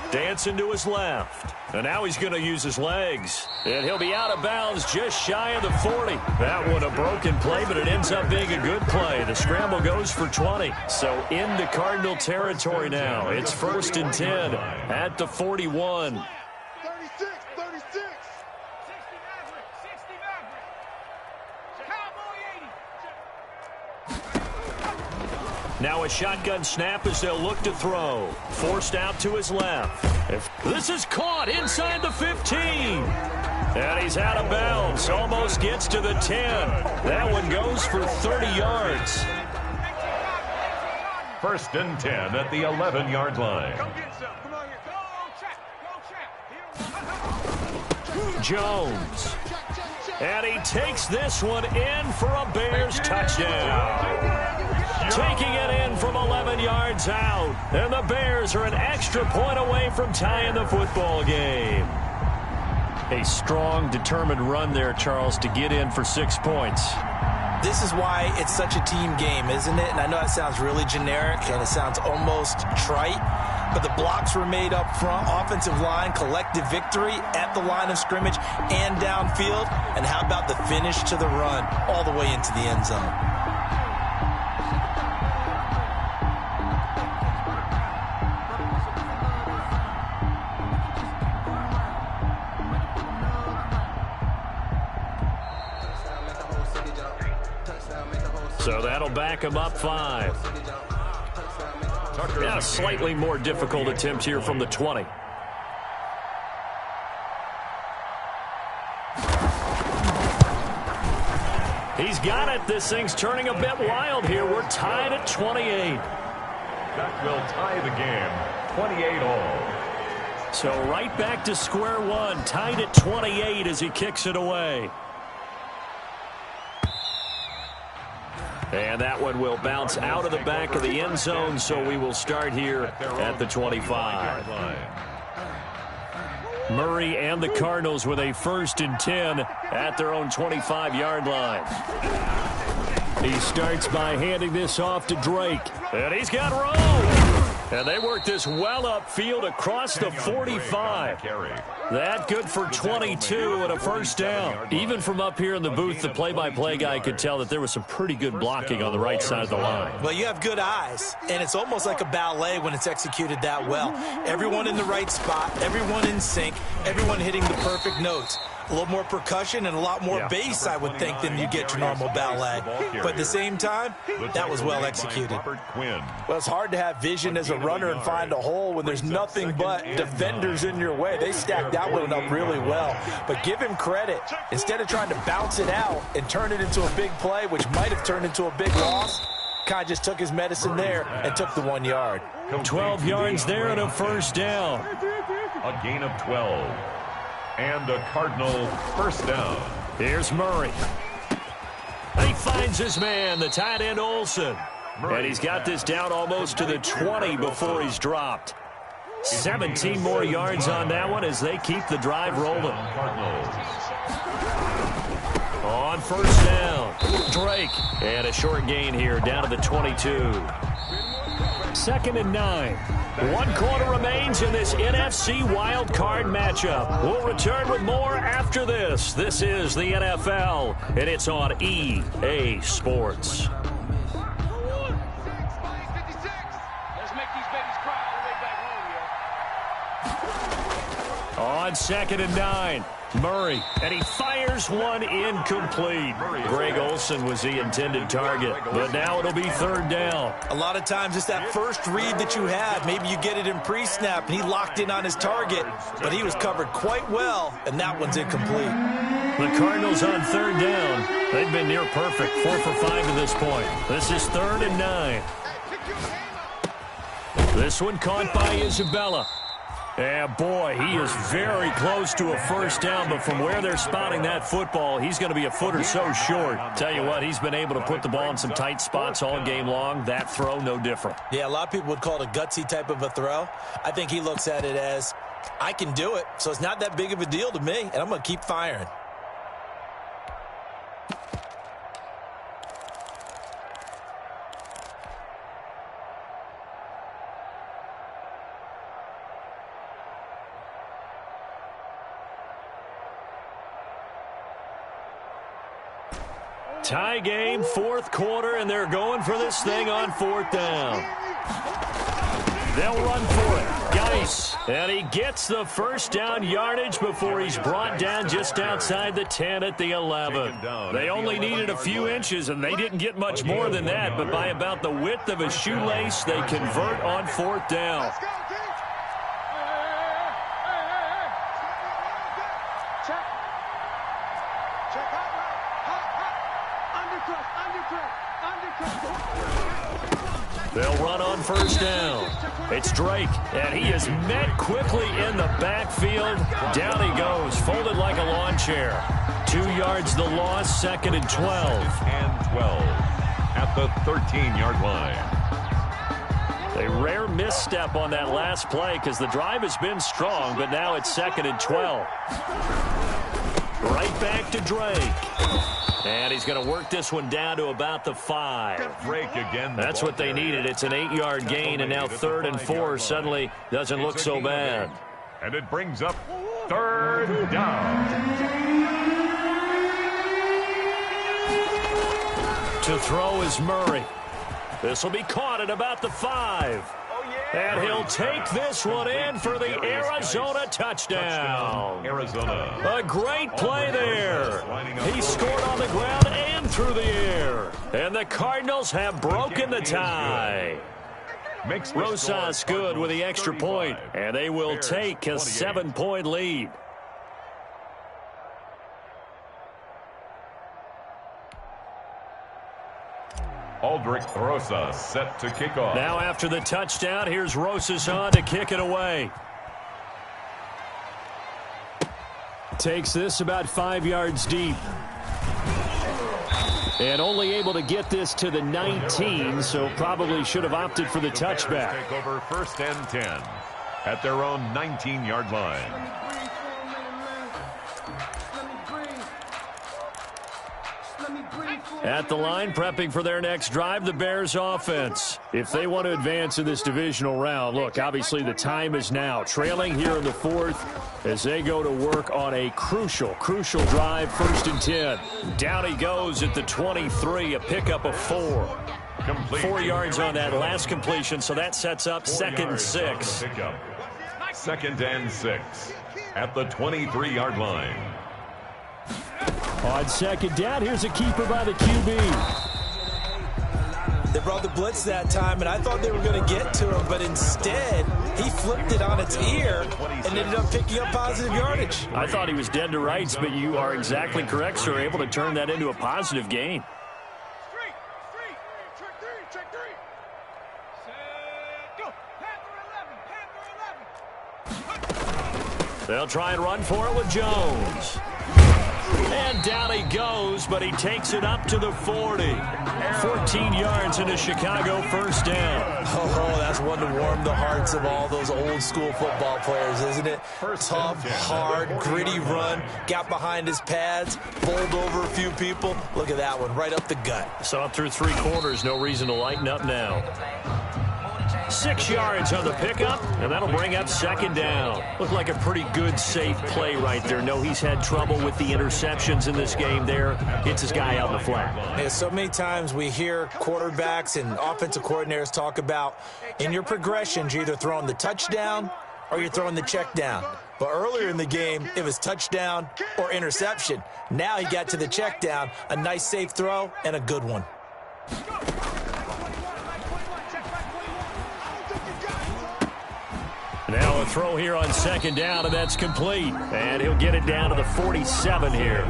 19. Dancing to his left. And now he's going to use his legs. And he'll be out of bounds just shy of the 40. That one a broken play, but it ends up being a good play. The scramble goes for 20. So into Cardinal territory now. It's 1st and 10 at the 41. 36. 60 Maverick. Cowboy 80. Now a shotgun snap as they'll look to throw. Forced out to his left. This is caught inside the 15. And he's out of bounds. Almost gets to the 10. That one goes for 30 yards. 1st and 10 at the 11-yard line. Come get some. Come on here. Go check. Jones. And he takes this one in for a Bears touchdown. Taking it in from 11 yards out. And the Bears are an extra point away from tying the football game. A strong, determined run there, Charles, to get in for 6 points. This is why it's such a team game, isn't it? And I know that sounds really generic and it sounds almost trite, but the blocks were made up front, offensive line, collective victory at the line of scrimmage and downfield. And how about the finish to the run all the way into the end zone? So that'll back him up 5. Yeah, a slightly more difficult attempt here from the 20. He's got it. This thing's turning a bit wild here. We're tied at 28. That will tie the game, 28 all. So right back to square one, tied at 28 as he kicks it away. And that one will bounce out of the back of the end zone, so we will start here at the 25. Murray and the Cardinals with a 1st and 10 at their own 25-yard line. He starts by handing this off to Drake. And he's got room. And they work this well upfield across the 45. That good for 22 and a 1st down. Even from up here in the booth, the play-by-play guy could tell that there was some pretty good blocking on the right side of the line. Well, you have good eyes, and it's almost like a ballet when it's executed that well. Everyone in the right spot, everyone in sync, everyone hitting the perfect notes. A little more percussion and a lot more bass, I would think, than you get your normal ballet. But at the same time, that was well executed. Well, it's hard to have vision as a runner and find a hole when there's nothing but defenders in your way. They stacked that one up really well. But give him credit. Instead of trying to bounce it out and turn it into a big play, which might have turned into a big loss, kind of just took his medicine there and took the 1 yard. 12 yards there and a 1st down. A gain of 12. And a Cardinal 1st down. Here's Murray. He finds his man, the tight end Olsen. And he's got this down almost to the 20 before he's dropped. 17 more yards on that one as they keep the drive rolling. On 1st down, Drake. And a short gain here down to the 22. 2nd and 9. 1 quarter remains in this NFC wild card matchup. We'll return with more after this. This is the NFL, and it's on EA Sports. On 2nd and 9, Murray, and he fires one incomplete. Greg Olsen was the intended target, but now it'll be 3rd down. A lot of times it's that first read that you have. Maybe you get it in pre-snap, and he locked in on his target, but he was covered quite well, and that one's incomplete. The Cardinals on 3rd down. They've been near perfect, 4 for 5 to this point. This is 3rd and 9. This one caught by Isabella. And boy, he is very close to a 1st down, but from where they're spotting that football, he's going to be a foot or so short. Tell you what, he's been able to put the ball in some tight spots all game long. That throw, no different. Yeah, a lot of people would call it a gutsy type of a throw. I think he looks at it as, I can do it, so it's not that big of a deal to me, and I'm going to keep firing. Tie game, 4th quarter, and they're going for this thing on 4th down. They'll run for it. Geis, and he gets the 1st down yardage before he's brought down just outside the 10 at the 11. They only needed a few inches, and they didn't get much more than that, but by about the width of a shoelace, they convert on 4th down. They'll run on 1st down. It's Drake, and he is met quickly in the backfield. Down he goes, folded like a lawn chair. 2 yards the loss, 2nd and 12. And 12 at the 13-yard line. A rare misstep on that last play because the drive has been strong, but now it's 2nd and 12. Right back to Drake. And he's going to work this one down to about the 5. Drake again. That's what they needed. It's an 8-yard gain, and now 3rd and 4 suddenly doesn't look so bad. And it brings up 3rd down. To throw is Murray. This will be caught at about the 5. And he'll take this one in for the Arizona touchdown. Arizona. A great play there. He scored on the ground and through the air. And the Cardinals have broken the tie. Rosas good with the extra point, and they will take a 7-point lead. Aldrich Rosas set to kick off. Now after the touchdown, here's Rosas on to kick it away. Takes this about 5 yards deep. And only able to get this to the 19, so probably should have opted for the touchback. Take over 1st and 10 at their own 19-yard line. At the line, prepping for their next drive, the Bears offense. If they want to advance in this divisional round, look, obviously the time is now. Trailing here in the 4th as they go to work on a crucial drive, 1st and 10. Down he goes at the 23, a pickup of 4. 4 yards on that last completion, so that sets up 2nd and 6. 2nd and 6 at the 23-yard line. On 2nd down, here's a keeper by the QB. They brought the blitz that time, and I thought they were going to get to him, but instead, he flipped it on its ear and ended up picking up positive yardage. I thought he was dead to rights, but you are exactly correct, sir. Able to turn that into a positive gain. They'll try and run for it with Jones. And down he goes, but he takes it up to the 40. 14 yards into Chicago, 1st down. Oh, that's one to warm the hearts of all those old-school football players, isn't it? Tough, hard, gritty run. Got behind his pads, bowled over a few people. Look at that one, right up the gut. Saw it through 3 quarters. No reason to lighten up now. 6 yards on the pickup, and that'll bring up 2nd down. Looked like a pretty good, safe play right there. No, he's had trouble with the interceptions in this game there. Gets his guy out in the flat. Yeah, so many times we hear quarterbacks and offensive coordinators talk about in your progressions, you're either throwing the touchdown or you're throwing the check down. But earlier in the game, it was touchdown or interception. Now he got to the check down, a nice safe throw, and a good one. Now a throw here on 2nd down, and that's complete. And he'll get it down to the 47 here.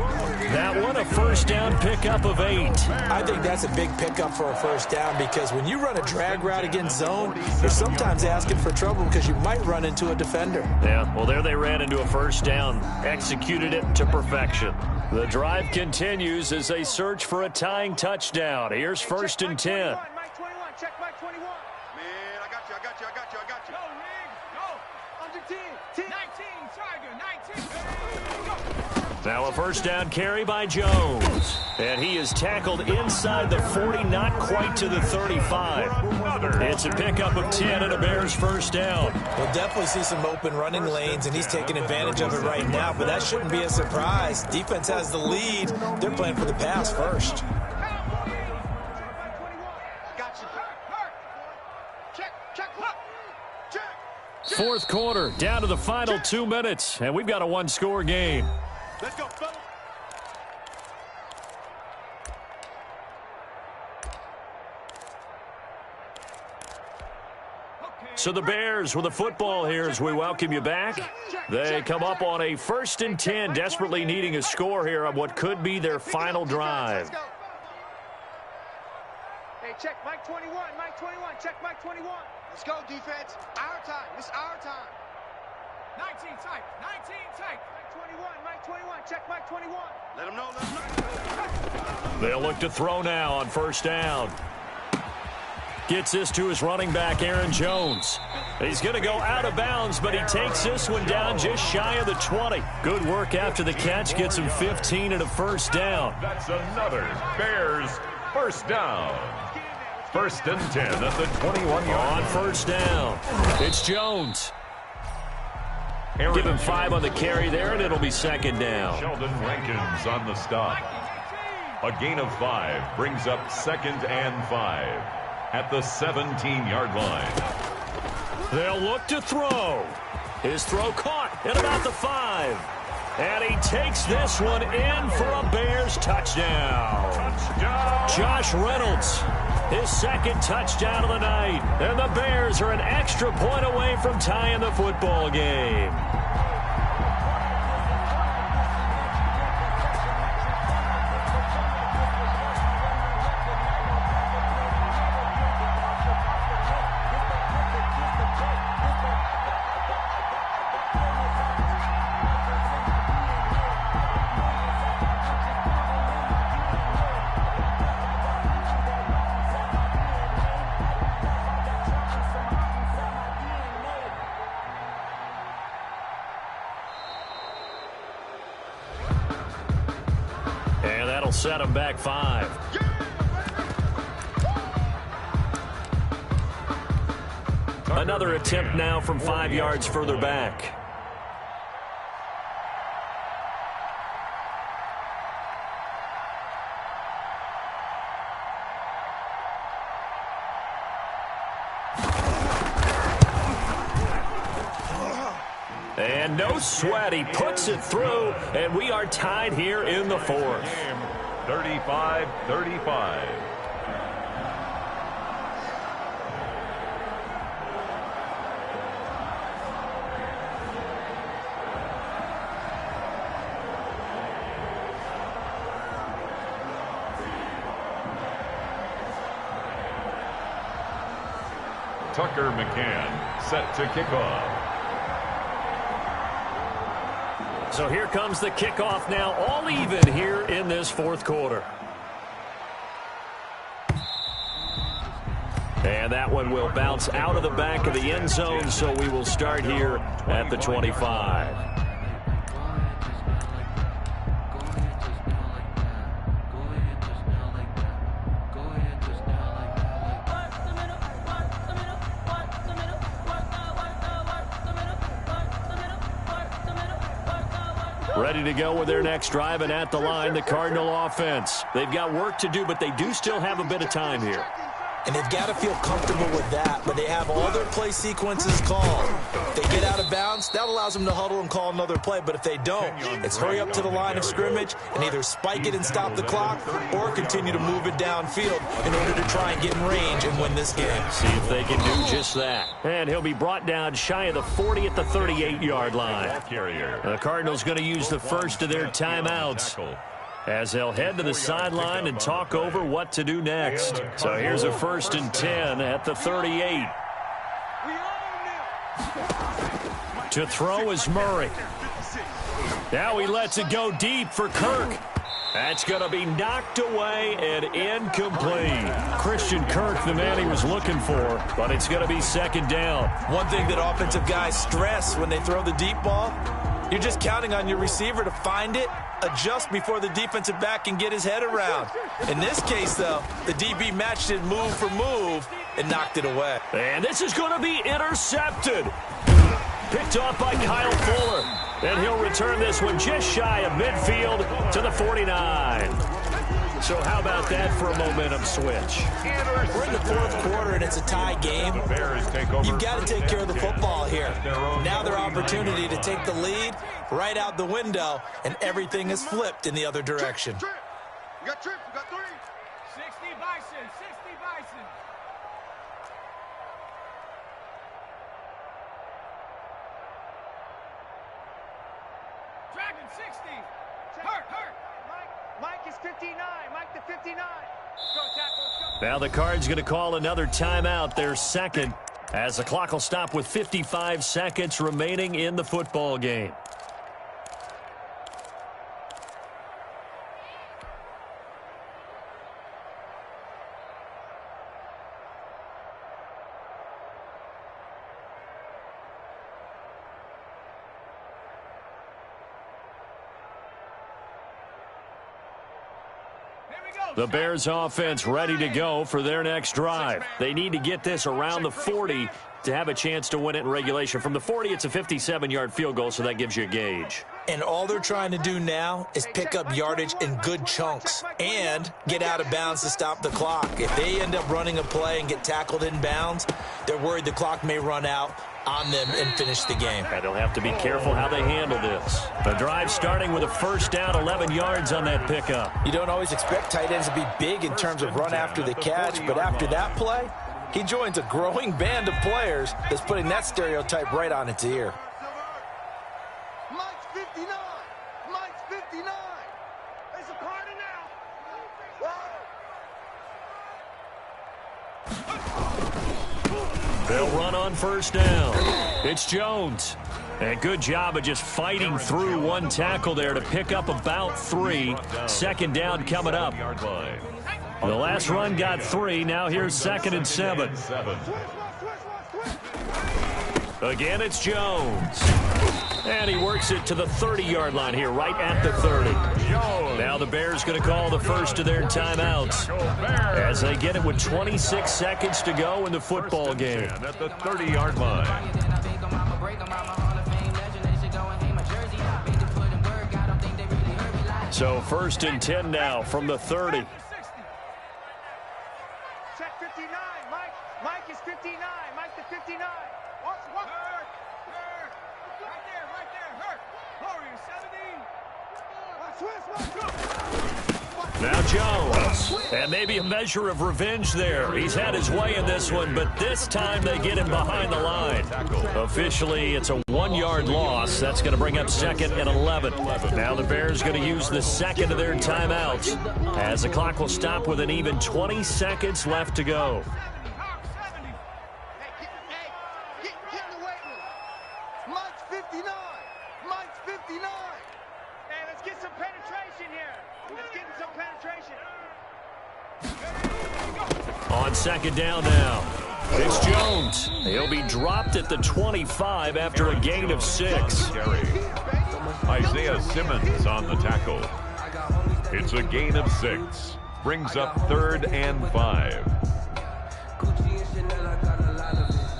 That one, a 1st down pickup of 8. I think that's a big pickup for a 1st down because when you run a drag route against zone, you're sometimes asking for trouble because you might run into a defender. Yeah, well, there they ran into a 1st down. Executed it to perfection. The drive continues as they search for a tying touchdown. Here's 1st and 10. Mike 21, check Mike 21. Man, I got you. Go, Rig, go. Under 10, 19, Tiger, 19. Now a 1st down carry by Jones. And he is tackled inside the 40, not quite to the 35. It's a pickup of 10 and a Bears 1st down. We'll definitely see some open running lanes, and he's taking advantage of it right now, but that shouldn't be a surprise. Defense has the lead. They're playing for the pass first. Fourth quarter, down to the final 2 minutes, and we've got a 1-score game. Let's go, fellas. So the Bears with the football here as we welcome you back. They come up on a 1st and 10, desperately needing a score here on what could be their final drive. Hey, check Mike 21, check Mike 21. Let's go, defense. Our time. It's our time. 19 tight. Mike 21, check Mike 21. Let him know. They'll look to throw now on 1st down. Gets this to his running back, Aaron Jones. He's going to go out of bounds, but he takes this one down just shy of the 20. Good work after the catch. Gets him 15 and a first down. That's another Bears first down. 1st and 10 at the 21-yard. On first down, it's Jones. Give him 5 on the carry there, and it'll be 2nd down. Sheldon Rankins on the stop. A gain of 5 brings up 2nd and 5 at the 17-yard line. They'll look to throw. His throw caught at about the 5. And he takes this one in for a Bears touchdown. Josh Reynolds, his 2nd touchdown of the night. And the Bears are an extra point away from tying the football game. Set him back 5. Another attempt now from 5 yards further back. And no sweat, he puts it through, and we are tied here in the 4th. 35-35. Tucker McCann set to kick off. So here comes the kickoff now, all even here in this 4th quarter. And that one will bounce out of the back of the end zone, so we will start here at the 25. Ready to go with their next drive, and at the line, the Cardinal offense. They've got work to do, but they do still have a bit of time here. And they've got to feel comfortable with that, but they have all their play sequences called. If they get out of bounds, that allows them to huddle and call another play, but if they don't, it's hurry up to the line of scrimmage and either spike it and stop the clock or continue to move it downfield in order to try and get in range and win this game. See if they can do just that. And he'll be brought down shy of the 40 at the 38-yard line. The Cardinals going to use the first of their timeouts as they'll head to the sideline and talk over what to do next. So here's a 1st and 10 at the 38. To throw is Murray. Now he lets it go deep for Kirk. That's going to be knocked away and incomplete. Christian Kirk, the man he was looking for, but it's going to be 2nd down. One thing that offensive guys stress when they throw the deep ball, you're just counting on your receiver to find it, adjust before the defensive back can get his head around. In this case, though, the DB matched it move for move and knocked it away. And this is going to be intercepted. Picked off by Kyle Fuller. And he'll return this one just shy of midfield to the 49. So how about that for a momentum switch? We're in the 4th quarter, and it's a tie game. You've got to take care of the football here. Now their opportunity to take the lead right out the window, and everything is flipped in the other direction. We got trips. We got 3. 60 Bison, 60 Bison. Dragon 60. Hurt. Mike is 59. Mike to 59. Go tackle. Now the Cards going to call another timeout, their 2nd, as the clock will stop with 55 seconds remaining in the football game. The Bears offense ready to go for their next drive. They need to get this around the 40 to have a chance to win it in regulation. From the 40, it's a 57-yard field goal, so that gives you a gauge. And all they're trying to do now is pick up yardage in good chunks and get out of bounds to stop the clock. If they end up running a play and get tackled in bounds, they're worried the clock may run out on them and finish the game. And they'll have to be careful how they handle this. The drive starting with a first down, 11 yards on that pickup. You don't always expect tight ends to be big in terms of run after the catch, but after that play, he joins a growing band of players that's putting that stereotype right on its ear. Mike's 59. Mike's 59. It's a corner now. They'll run on first down. It's Jones. And good job of just fighting through one tackle there to pick up about 3. Second down coming up. The last run got 3. Now here's 2nd and 7. Again, it's Jones. And he works it to the 30-yard line here, right at the 30. Now the Bears going to call the first of their timeouts as they get it with 26 seconds to go in the football game. At the 30-yard line. So 1st and 10 now from the 30. Check 59. Mike is 59. Mike the 59. Watch. Hurt. Right there. Hurt. Glory, 70. Now Jones. And maybe a measure of revenge there. He's had his way in this one, but this time they get him behind the line. Officially, it's a 1-yard loss. That's going to bring up 2nd and 11. Now the Bears going to use the second of their timeouts as the clock will stop with an even 20 seconds left to go. Get in the weight room. Mike's 59. Mike's 59. Hey, let's get some penetration here. Let's get some penetration. On 2nd down now. It's Jones. He'll be dropped at the 25 after a gain of 6. Isaiah Simmons on the tackle. It's a gain of 6. Brings up 3rd and 5.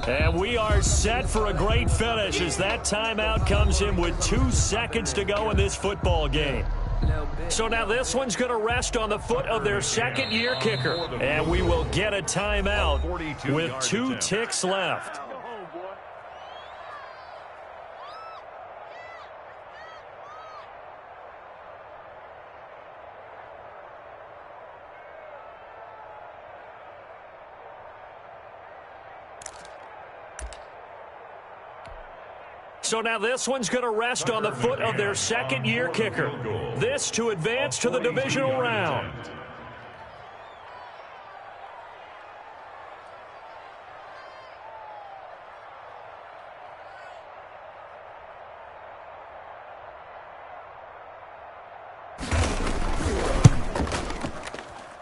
And we are set for a great finish as that timeout comes in with 2 seconds to go in this football game. So now this one's going to rest on the foot of their second-year kicker. And we will get a timeout with 2 ticks left. So now this one's going to rest on the foot of their second-year kicker. This to advance to the divisional round.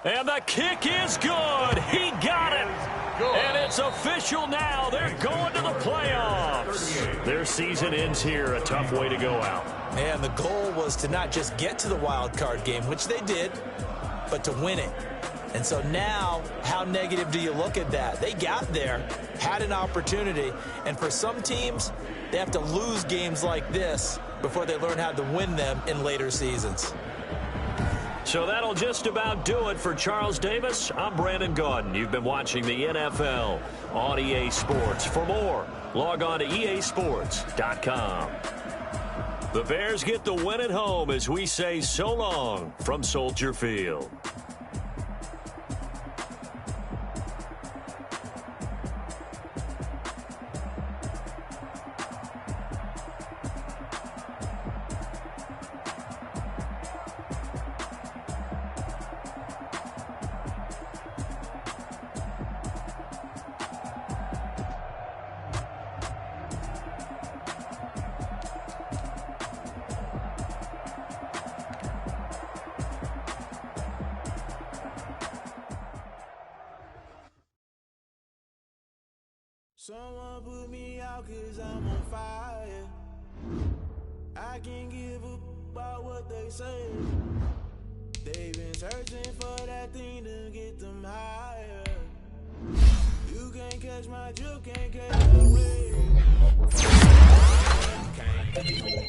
And the kick is good. He got it. And it's official now. They're going to the playoffs. Their season ends here. A tough way to go out. And the goal was to not just get to the wild card game, which they did, but to win it. And so now, how negative do you look at that? They got there, had an opportunity, and for some teams, they have to lose games like this before they learn how to win them in later seasons. So that'll just about do it for Charles Davis. I'm Brandon Gaudin. You've been watching the NFL on EA Sports. For more, log on to easports.com. The Bears get the win at home as we say so long from Soldier Field. Someone put me out 'cause I'm on fire. I can't give up about what they say. They been searching for that thing to get them higher. You can't catch my drill, can't catch my wave.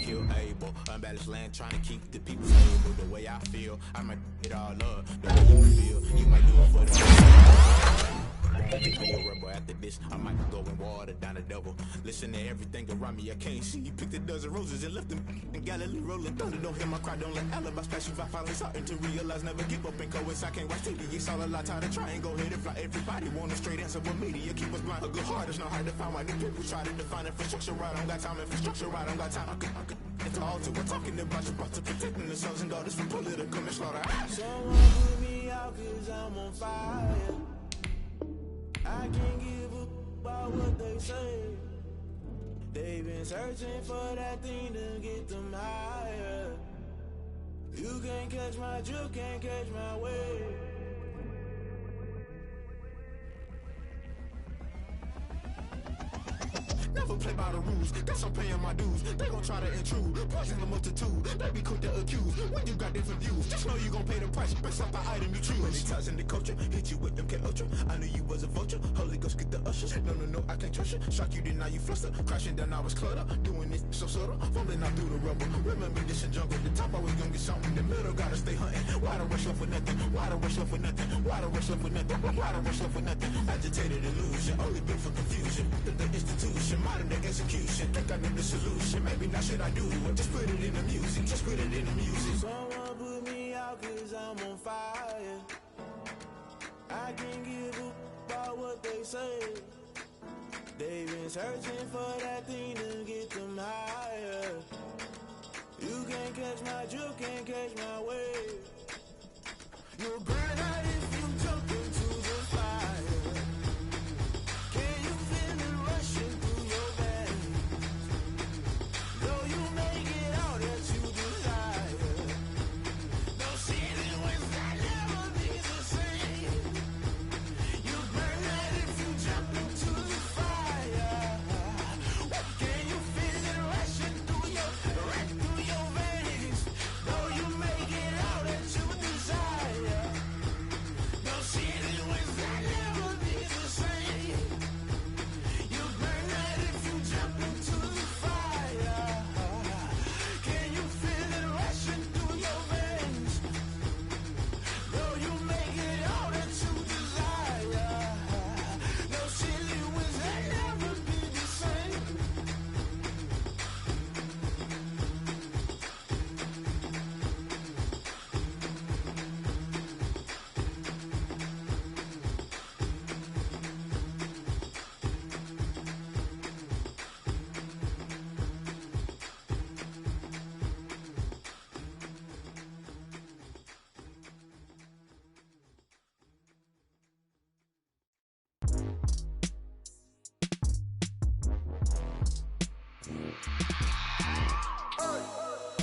Kill Abel, unbalanced land, trying to keep the people stable. The way I feel, I might it all up. The way you feel, you might do it for the be a rebel after this. I might go and water down the devil. Listen to everything around me, I can't see. Picked a dozen roses and left them in Galilee rolling thunder. Don't hear my cry, don't let alibis pass you. I finally starting to realize, never give up and coincide. I can't watch TV, it's all a lot. Tired of trying, go ahead and fly. Everybody want a straight answer, but media keep us blind. A good heart is not hard to find. Why do people try to define infrastructure right? I don't got time, infrastructure right, I don't got time. I could it's all to we're talking about you, about to protecting the sons and daughters from political and slaughter. Someone put me out cause I'm on fire. I can't give up about what they say. They've been searching for that thing to get them higher. You can't catch my drift, can't catch my wave. Never play by the rules, guess I'm paying my dues. They gon' try to intrude, poison the multitude. They be quick to accuse, when you got different views. Just know you gon' pay the price, based off the item you choose. Many times in the culture, hit you with them K-Ultra. I knew you was a vulture, Holy Ghost get the ushers. No, I can't trust you. Shock you, then now you fluster. Crashing down, I was cluttered. Doing this so subtle, fumbling out through the rubble. Remember this in jungle, the top always gonna get something. The middle gotta stay hunting. Why the rush up for nothing? Why the rush up for nothing? Why the rush up for nothing? Why the rush up for nothing? Agitated illusion, only built for confusion. The institution, modern day execution. Think I know the solution. Maybe not should I do it? Just put it in the music. Just put it in the music. Someone put me out cause I'm on fire. I can't give up about what they say. They've been searching for that thing to get them higher. You can't catch my drift, can't catch my wave. You'll burn out if you jump into the fire. Can you feel it rushing through your veins? Though you make it out that you desire. No ceiling was that never be the same. You burn out if you jump into the fire. Can you feel it rushing through your veins? Though you make it out that you desire. No ceiling was that never be the same. You burn out if you jump into the fire. Can you feel it rushing through your veins? Though you make it all that you desire. No ceiling was that never be the same.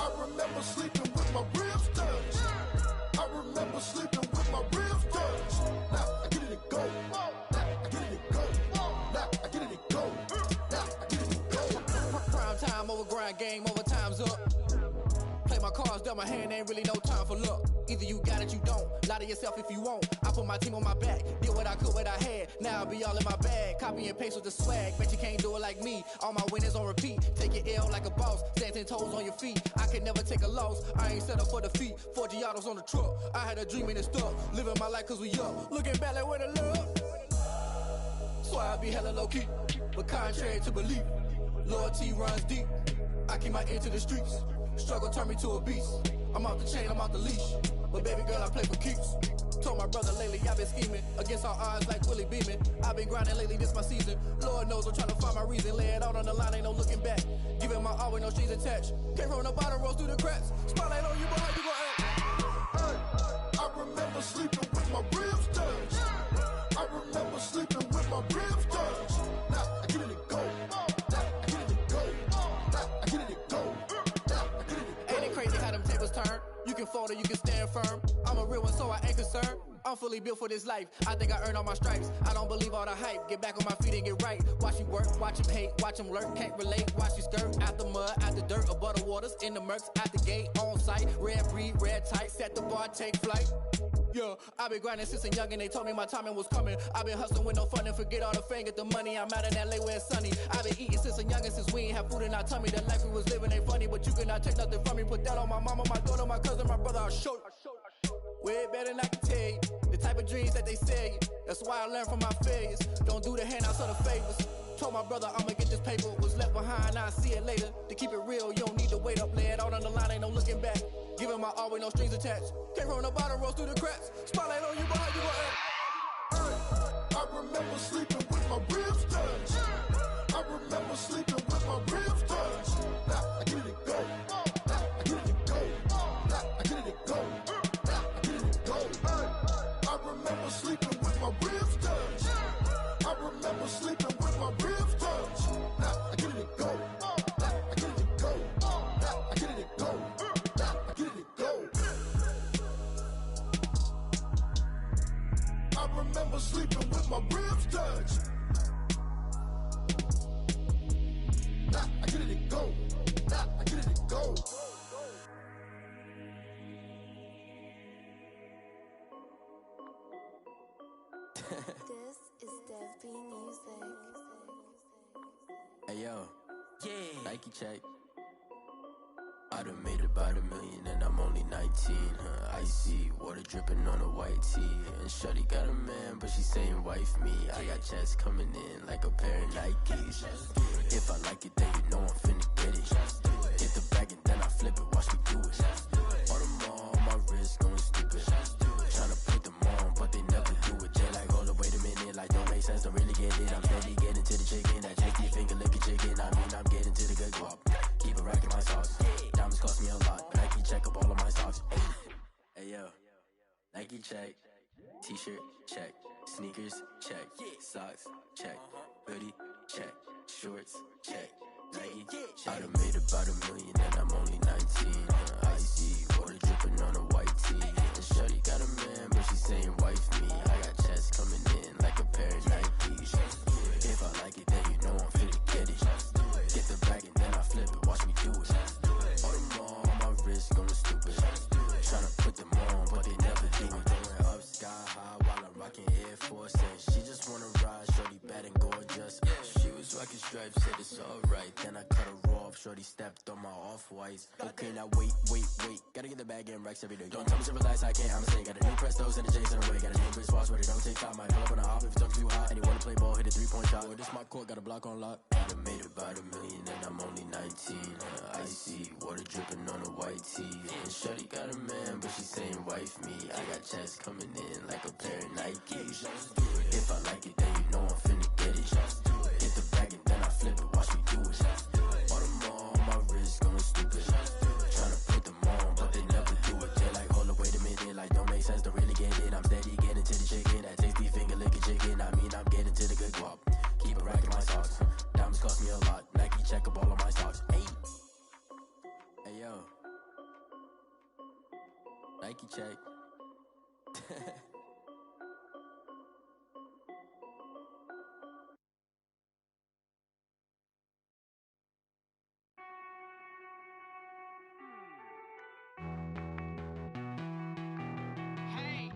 I remember sleeping with my ribs touched. I remember sleeping with my ribs touched. Now I get it to go. Now I get it to go. Now I get it to go. Now I get it to go. Prime time over grind game, over time's up. Play my cards, dealt my hand, ain't really no time for luck. Either you got it, you don't. Lie to yourself if you won't. I put my team on my back, did what I could, what I had. Now I'll be all in my bag, copy and paste with the swag. Bet you can't do it like me. All my winners on repeat. Take your L like a boss, stand 10 toes on your feet. I can never take a loss. I ain't set up for defeat. 4 Giottos on the truck. I had a dream and it stuck. Living my life cause we up. Looking back like where the love. So I be hella low key, but contrary to belief, loyalty runs deep. I keep my ear to the streets. Struggle turned me to a beast. I'm off the chain, I'm off the leash. But baby girl, I play for keeps. Told my brother lately, I've been scheming against all odds like Willie Beeman. I've been grinding lately, this my season. Lord knows I'm trying to find my reason. Lay it out on the line, ain't no looking back. Giving my all with no strings attached. Came from the bottom, rose through the cracks. Spotlight on you, but how you gon' act? I remember sleeping with my ribs touched. I remember sleeping with my ribs touched. Now I get it to go. Now I get it to go. Now I get it to go. Now I get it to go. Ain't it crazy how them tables turn? You can fold or you can stand firm. I'm a real one, so I ain't concerned. I'm for fully built for this life. I think I earned all my stripes. I don't believe all the hype. Get back on my feet and get right. Watch you work, watch him hate, watch him lurk. Can't relate, watch you skirt. Out the mud, out the dirt, above the waters, in the murks, out the gate, on site. Red breed, red tight, set the bar, take flight. Yeah, I been grinding since a young and they told me my timing was coming. I been hustling with no fun and forget all the fame, get the money. I'm out in LA where it's sunny. I been eating since a young and since we ain't have food in our tummy. The life we was living ain't funny, but you cannot take nothing from me. Put that on my mama, my daughter, my cousin, my brother, I'll show you. Way better than I can tell you. The type of dreams that they sell you. That's why I learned from my failures. Don't do the handouts or the favors. Told my brother I'ma get this paper. Was left behind, I'll see it later. To keep it real, you don't need to wait up. Lay it out on the line, ain't no looking back. Giving my all with no strings attached. Can't roll no bottle, rolls through the cracks. Spotlight on you, but how you gon' act? I remember sleeping with my ribs touched. I remember sleeping with my ribs touched. Now I get it go. Now I get it go. Now I get it go. Now I get it go. I remember sleeping with my ribs touched. I remember sleeping with my ribs touched. Now I get it go. Now I get it go. Now I get it go. Now I get it go. I remember sleeping with my ribs touched. Nah, I get it go. Nah, I get it go. This is Dev B Music. Hey yo, yeah. Nike check. I done made about $1 million and I'm only 19. Icy water dripping on a white tee. And shorty got a man, but she saying wife me. I got checks coming in like a pair of Nikes. If I like it, then you know I'm finna get it. Get the bag and then I flip it, watch me do it. All them on my wrist going stupid. Tryna put them on, but they never do it. They like, hold up, wait a minute, like don't make sense, don't really get it. I'm steady getting to the chicken, that tasty finger licking chicken. I mean, I'm getting to the good guap. Keep a rack in my socks. Diamonds cost me a lot. Nike check up all of my socks. Hey yo, Nike check. T-shirt check. Sneakers check. Socks check. Hoodie check. Shorts check. Nike I done made about $1 million and I'm only 19. Icy water dripping on a white tee. And shorty got a man, but she saying wife me. I got checks coming in like a pair of Nikes. If I like it, then you know I'm finna get it. Get the bag and then I flip it, watch me do it. All them on my wrist going stupid. Tryna put them on, but they never do it. Going up sky high while I'm rocking Air Force. And she just wanna ride, shorty bad and gorgeous. She was rocking stripes, said it's alright. Then I cut her off, shorty stepped on my off-whites. Okay, now wait. Gotta get the bag and racks every day. Don't tell me to relax, I can't, I'ma say. Got a new Prestos and a Jason away. Got a new Chris Foss, but it don't take time. Might pull up on a hop if it's up too hot. And you wanna play ball, hit a 3-point shot. Or this my court, got a block on lock. I done made about $1 million and I'm only 19. Icy water dripping on a white tee. And shorty got a man, but she saying wife me. I got checks coming in like a pair of Nikes. If I like it, then you know I'm finna get it. Get the bag and then I flip it, watch me do it. All them on my wrist going stupid. Tryna put them on, but they never do it. They like, hold up, wait a minute, like don't make sense, don't really get it. I'm steady getting to the chicken, that tasty finger licking chicken. I mean, I'm getting to the good guap. Keep a rack in my socks. Diamonds cost me a lot. Nike check up all of my socks. Hey yo, Nike check. Hey.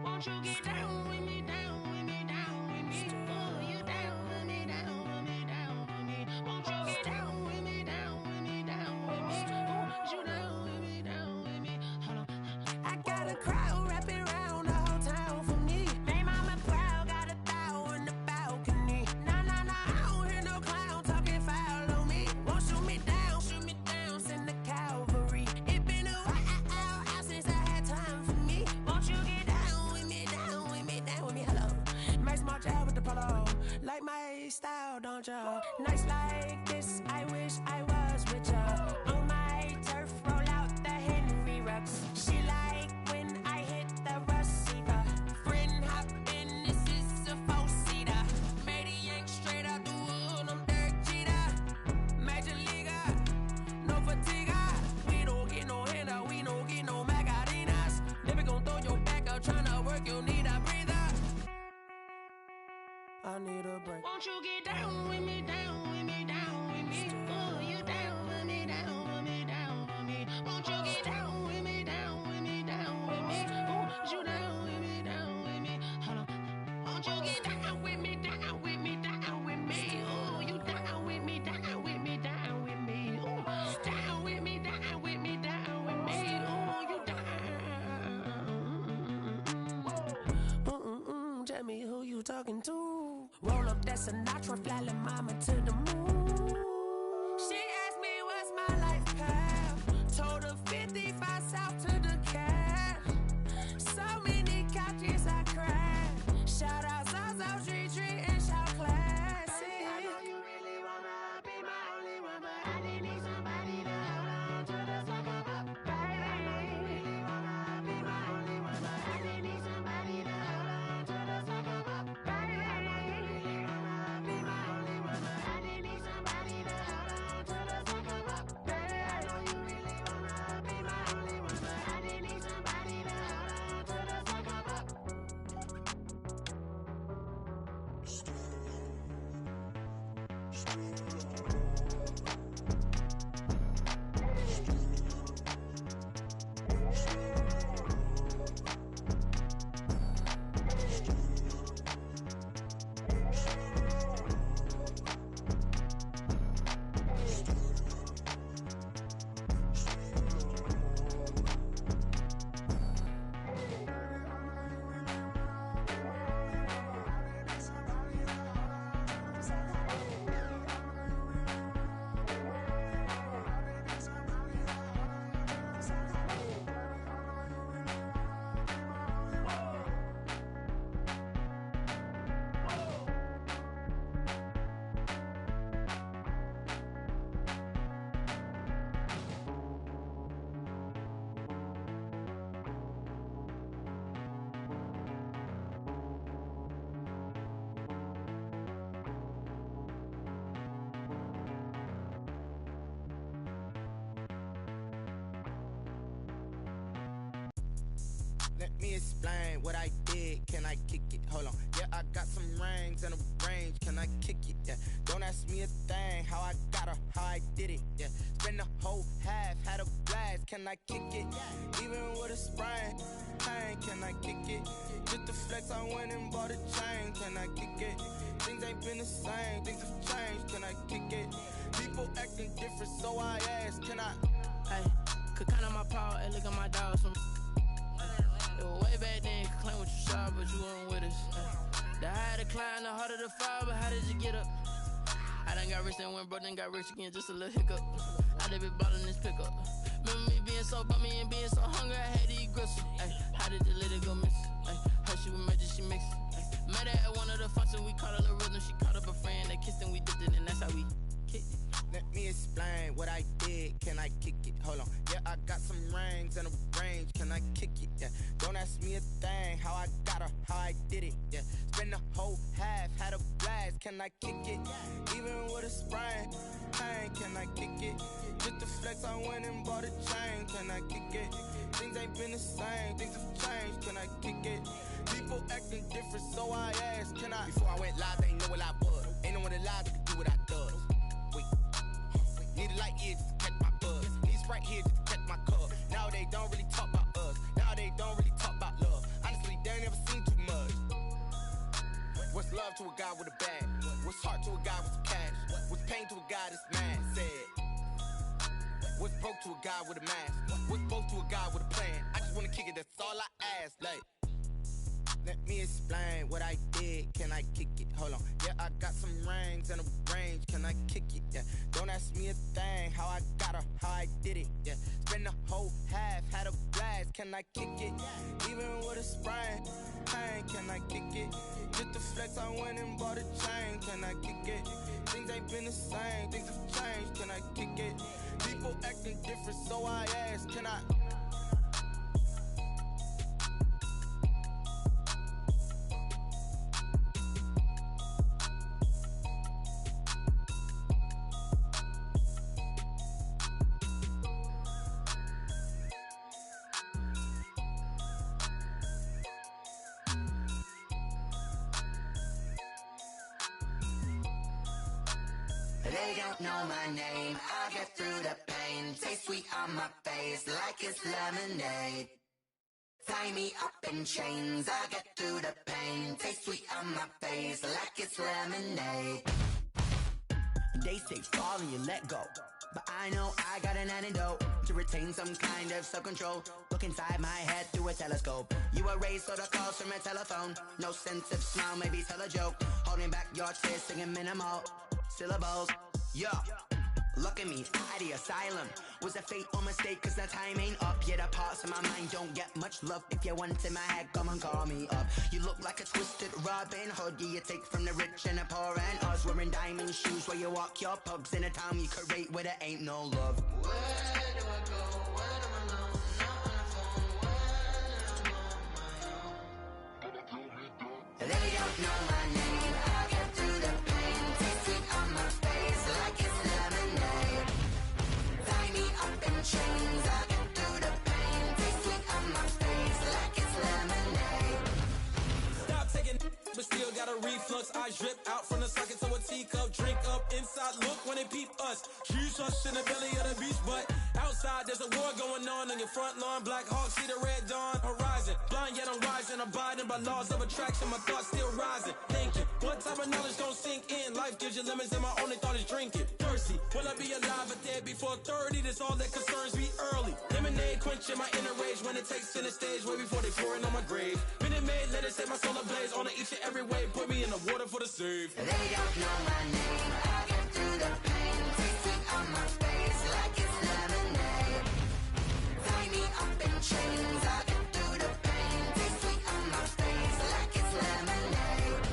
Won't you get down with me, down with me, down with me? Oh, you down with me, down with me, down with me. Won't you get down with me, down with me, down with me? Oh, you down with me, down with me? Hold on. I got a crowd wrapping around the whole town for me. They mama proud, got a thou in the balcony. Nah, I don't hear no clown talking foul on me. Won't shoot me down, send the cavalry. It been a while since I had time for me. Won't you get down with me, down with me, down with me? Hello, Max March out with the polo. Like my style, don't ya? Nights like this, I wish I was with ya. On my turf, roll out the Henry Rux. She like when I hit the receiver. Friend hop in, this is a 4-seater. Made a yank straight out the wood, I'm Derek Jeter. I need a break. Won't you get down with me, down with me, down with me? Oh, you down with me, down with me, down with me. Won't you get down with me, down with me, down with me? Oh, you down with me, down with me? Hold on. Won't you get down with me, down with me, down with me? Oh, you down with me, down with me, down with me? Oh, down with me, down with me, down with me? Oh, you down. Tell me who you talking to. Roll up that Sinatra, fly la mama to the moon. She asked me what's my life path. Told her 55 south to the cab. So many couches I crashed. Shout out Zazo, Tree, and shout classic. I know you really wanna be my only one, but I didn't need somebody to hold on to the sucker up, baby. I know you really wanna be my only one, but I didn't need somebody to hold on to the sucker up, baby. I know you really wanna be my only one, but I didn't need somebody to hold on to the sucker up, baby. I know you really wanna be my only one, but I didn't need somebody to hold on to the sucker up. Let me explain what I did. Can I kick it? Hold on. Yeah, I got some rings and a range. Can I kick it? Yeah. Don't ask me a thing. How I got her, how I did it. Yeah. Spend the whole half, had a blast. Can I kick it? Even with a sprain. Pain, can I kick it? Just the flex, I went and bought a chain. Can I kick it? Things ain't been the same. Things have changed. Can I kick it? People acting different, so I ask. Can I? Hey, could count on my power and look at my dogs. It was way back then, could claim what you saw, but you weren't with us. The higher the climb, the harder the fall, but how did you get up? I done got rich and went broke, then got rich again, just a little hiccup. I done been ballin' this pickup. Remember me being so bummy and being so hungry, I had to eat gristle. Ay, how did you let it go miss? Ay, how she was magic, she mixed. Met her at one of the functions, we caught a little rhythm, she caught up a friend, they kissed and we dipped it, and that's how we kicked it. Let me explain what I did. Can I kick it? Hold on. Yeah, I got some rings and a range. Can I kick it? Yeah. Don't ask me a thing. How I got her, how I did it. Yeah. Spend the whole half, had a blast. Can I kick it? Even with a sprain. Pain, can I kick it? Just the flex, I went and bought a chain. Can I kick it? Things ain't been the same. Things have changed. Can I kick it? People acting different, so I asked. Can I? Before I went live, they ain't know what I was. Ain't no one alive that could do what I does. Need a light ear just to catch my buzz. Need Sprite here just to catch my cup. Now they don't really talk about us. Now they don't really talk about love. Honestly, they ain't never seen too much. What's love to a guy with a bag? What's heart to a guy with some cash? What's pain to a guy that's mad? Said. What's broke to a guy with a mask? What's both to a guy with a plan? I just wanna kick it, that's all I ask. Like, let me explain what I did. Can I kick it? Hold on. Yeah, I got some rings and a range. Can I kick it? Yeah. Don't ask me a thing. How I got her, how I did it. Yeah. Spend the whole half, had a blast. Can I kick it? Even with a sprain. Pain, can I kick it? Just the flex, I went and bought a chain. Can I kick it? Things ain't been the same. Things have changed. Can I kick it? People acting different, so I ask. Can I? They don't know my name. I get through the pain. Taste sweet on my face like it's lemonade. Tie me up in chains. I get through the pain. Taste sweet on my face like it's lemonade. They say fall and you let go, but I know I got an antidote to retain some kind of self-control. Look inside my head through a telescope. You erase all the calls from a telephone. No sense of smile, maybe tell a joke. Holding back your tears, singing minimal syllables. Yo, look at me, out the asylum. Was a fate or mistake, cause the time ain't up. Yet the parts of my mind don't get much love. If you want in my head, come and call me up. You look like a twisted Robin Hood. Yeah, you take from the rich and the poor and us. Wearing diamond shoes where you walk your pugs in a town you create where there ain't no love. Where do I go? When I'm alone? Not on the phone. When I'm on my own. They don't know my name. I get through the pain. Taste sweet on my face like it's lemonade. Tie me up in chains. I get through the pain. Taste sweet on my face like it's lemonade. Stop taking, but still got a reflux. I drip out from the socket to a teacup. Drink up inside, look when they peep us. Jesus in the belly of the beast, but outside there's a war going on your front lawn. Black Hawk, see the red dawn horizon. Blind yet I'm rising, abiding by laws of attraction. My thoughts still rising, thinking what type of knowledge gon' sink in? Life gives you lemons and my only thought is drinking. Thirsty, will I be alive or dead before 30? That's all that concerns me early. Lemonade quenching my inner rage when it takes center stage way before they pouring on my grave. Minute Maid, let it set my soul ablaze on each and every way. Put me in the water for the save. They don't know my name. I get through the pain. Taste sweet on my face like it's lemonade. Tie me up in chains. I get through the pain. Taste sweet on my face like it's lemonade.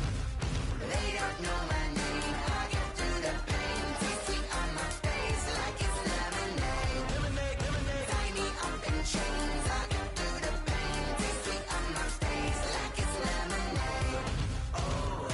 They don't know my name. I get through the pain. Taste sweet on my face like it's lemonade. Lemonade, lemonade. Tie me up in chains. I get through the pain. Taste sweet on my face like it's lemonade. Oh.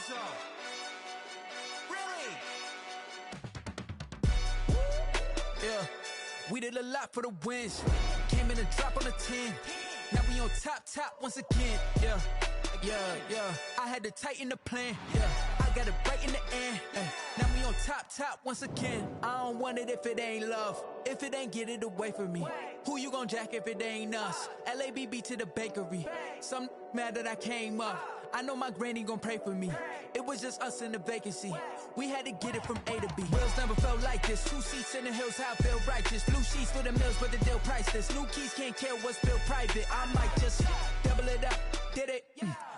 so. Really? Yeah, we did a lot for the wins. Came in a drop on a 10. Now we on top once again. Yeah. I had to tighten the plan. Yeah, I got it right in the end. Now we on top once again. I don't want it if it ain't love. If it ain't, get it away from me. Who you gon' jack if it ain't us? LABB to the bakery. Some mad that I came up. I know my granny gon' pray for me. It was just us in the vacancy. We had to get it from A to B. Wheels never felt like this. 2 seats in the hills, how I feel righteous. Blue sheets for the mills, but the deal priceless. New keys can't care what's built private. I might just double it up. Did it?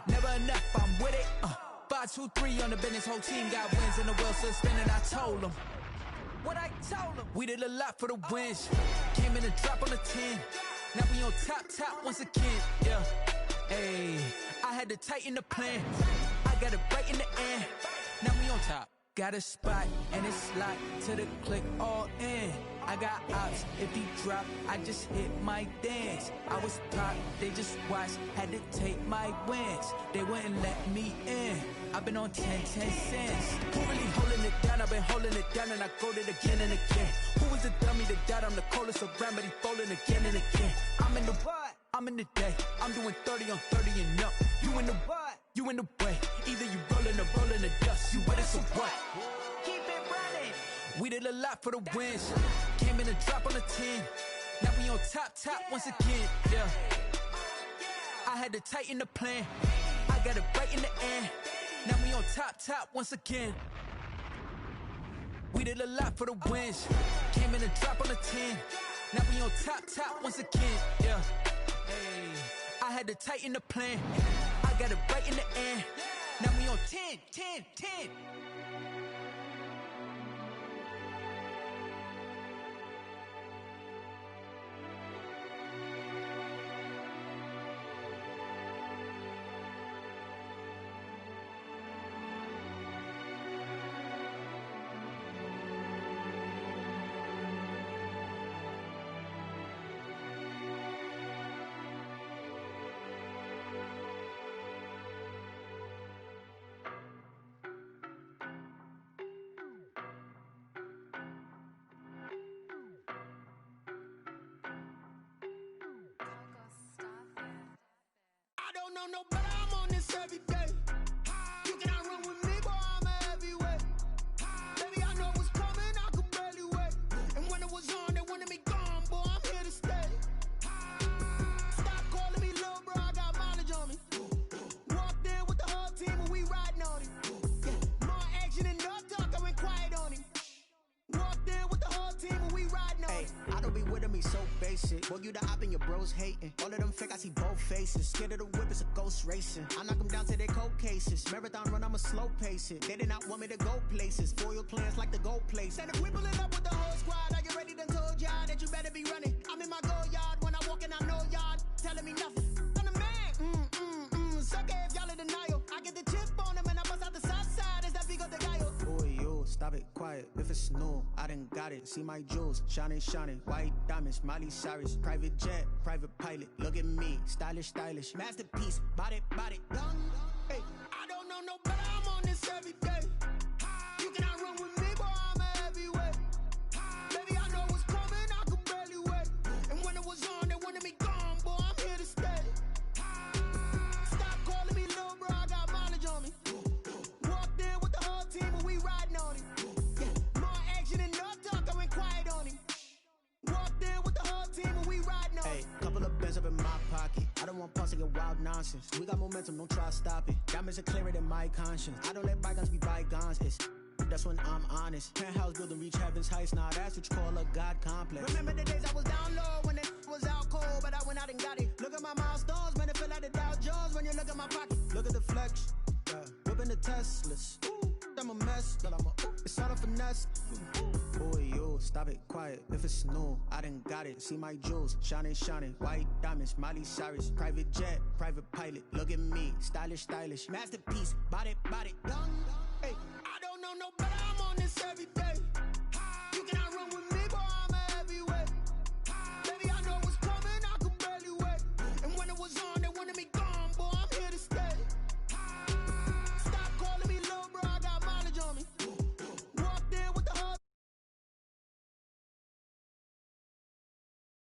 Never enough, I'm with it. 5, 2, 3 on the business. Whole team got wins and the wheels still spinning. I told them what I told them. We did a lot for the wins. Came in a drop on a 10. Now we on top once again. Yeah. Hey, I had to tighten the plan. I got it right in the end. Now we on top. Got a spot and it's locked to the click all in. I got ops, if he drop, I just hit my dance. I was top, they just watched, had to take my wins. They wouldn't let me in. I've been on 10 cents. Who really holding it down? I've been holding it down and I go it again and again. Who was the dummy that died? I'm the coldest around, but he folding again and again. I'm in the what? I'm in the day. I'm doing 30 on 30 and up. You in the what? You in the way. Either you rolling or rolling the dust. You with it, so what? Keep it running. We did a lot for the wins. Came in a drop on a 10. Now we on top once again. Yeah. I had to tighten the plan. I got it right in the end. Now we on top once again. We did a lot for the wins. Came in a drop on a 10. Now we on top once again. Yeah. Hey, I had to tighten the plan. I got it right in the end. Now we on 10. I don't know no better, I'm on this every day. You cannot run with me, boy, I'm a heavyweight. Baby, I know what's coming, I could barely wait. And when it was on, they wanted me gone, boy, I'm here to stay. Stop calling me little bro, I got mileage on me. Walked in with the whole team and we riding on him. More action and no talk, I went quiet on him. Walked in with the whole team and we riding on him. I don't be with him, he's so basic. Boy, you the op and your bros hating. All of them fake, I see both faces. Scared of the whip, it's a ghost racing. I knock them down to their cold cases. Marathon run, I'ma slow pace it. They did not want me to go places. Foil plans like the gold place. Said if we pulling up with the whole squad, I already done told y'all that you better be running. I'm in my go yard, when I walk in, I know y'all telling me nothing. I'm the man, sucker if y'all in denial. I get the chip on them and I bust out the south side, is that Vigo de Gallo? Boy, yo, stop it, quiet. If it's new, I done got it. See my jewels, shining, white diamonds, Miley Cyrus. Private jet, private pilot, look at me, stylish, masterpiece, body, done. Hey, I don't know no better, I'm on this every day. You cannot run with me, boy, I'm a heavyweight. Baby, I know what's coming, I could barely wait. And when it was on, they wanted me gone, boy, I'm here to stay. Stop calling me little bro, I got mileage on me. Walked in with the whole team and we riding on him. More action and no talk, I went quiet on him. Walked in with the whole team and we riding on him. Hey, couple of bins up in my pocket. I don't want pulse to get wild nonsense. We got momentum, don't try to stop it. Diamonds are clearer than my conscience. I don't let bygones be bygones. That's when I'm honest. Penthouse building reach heaven's heights. Now that's what you call a God complex. Remember the days I was down low when it was out cold, but I went out and got it. Look at my milestones, man, it feel like the Dow Jones when you look at my pocket. Look at the flex, whipping the Teslas. I'm a mess, it's all a finesse. Boy, yo, stop it, quiet. If it's new, I done got it. See my jewels, shining, white diamonds, Miley Cyrus. Private jet, private pilot, look at me, stylish, masterpiece, body, done. Hey, I don't know no better.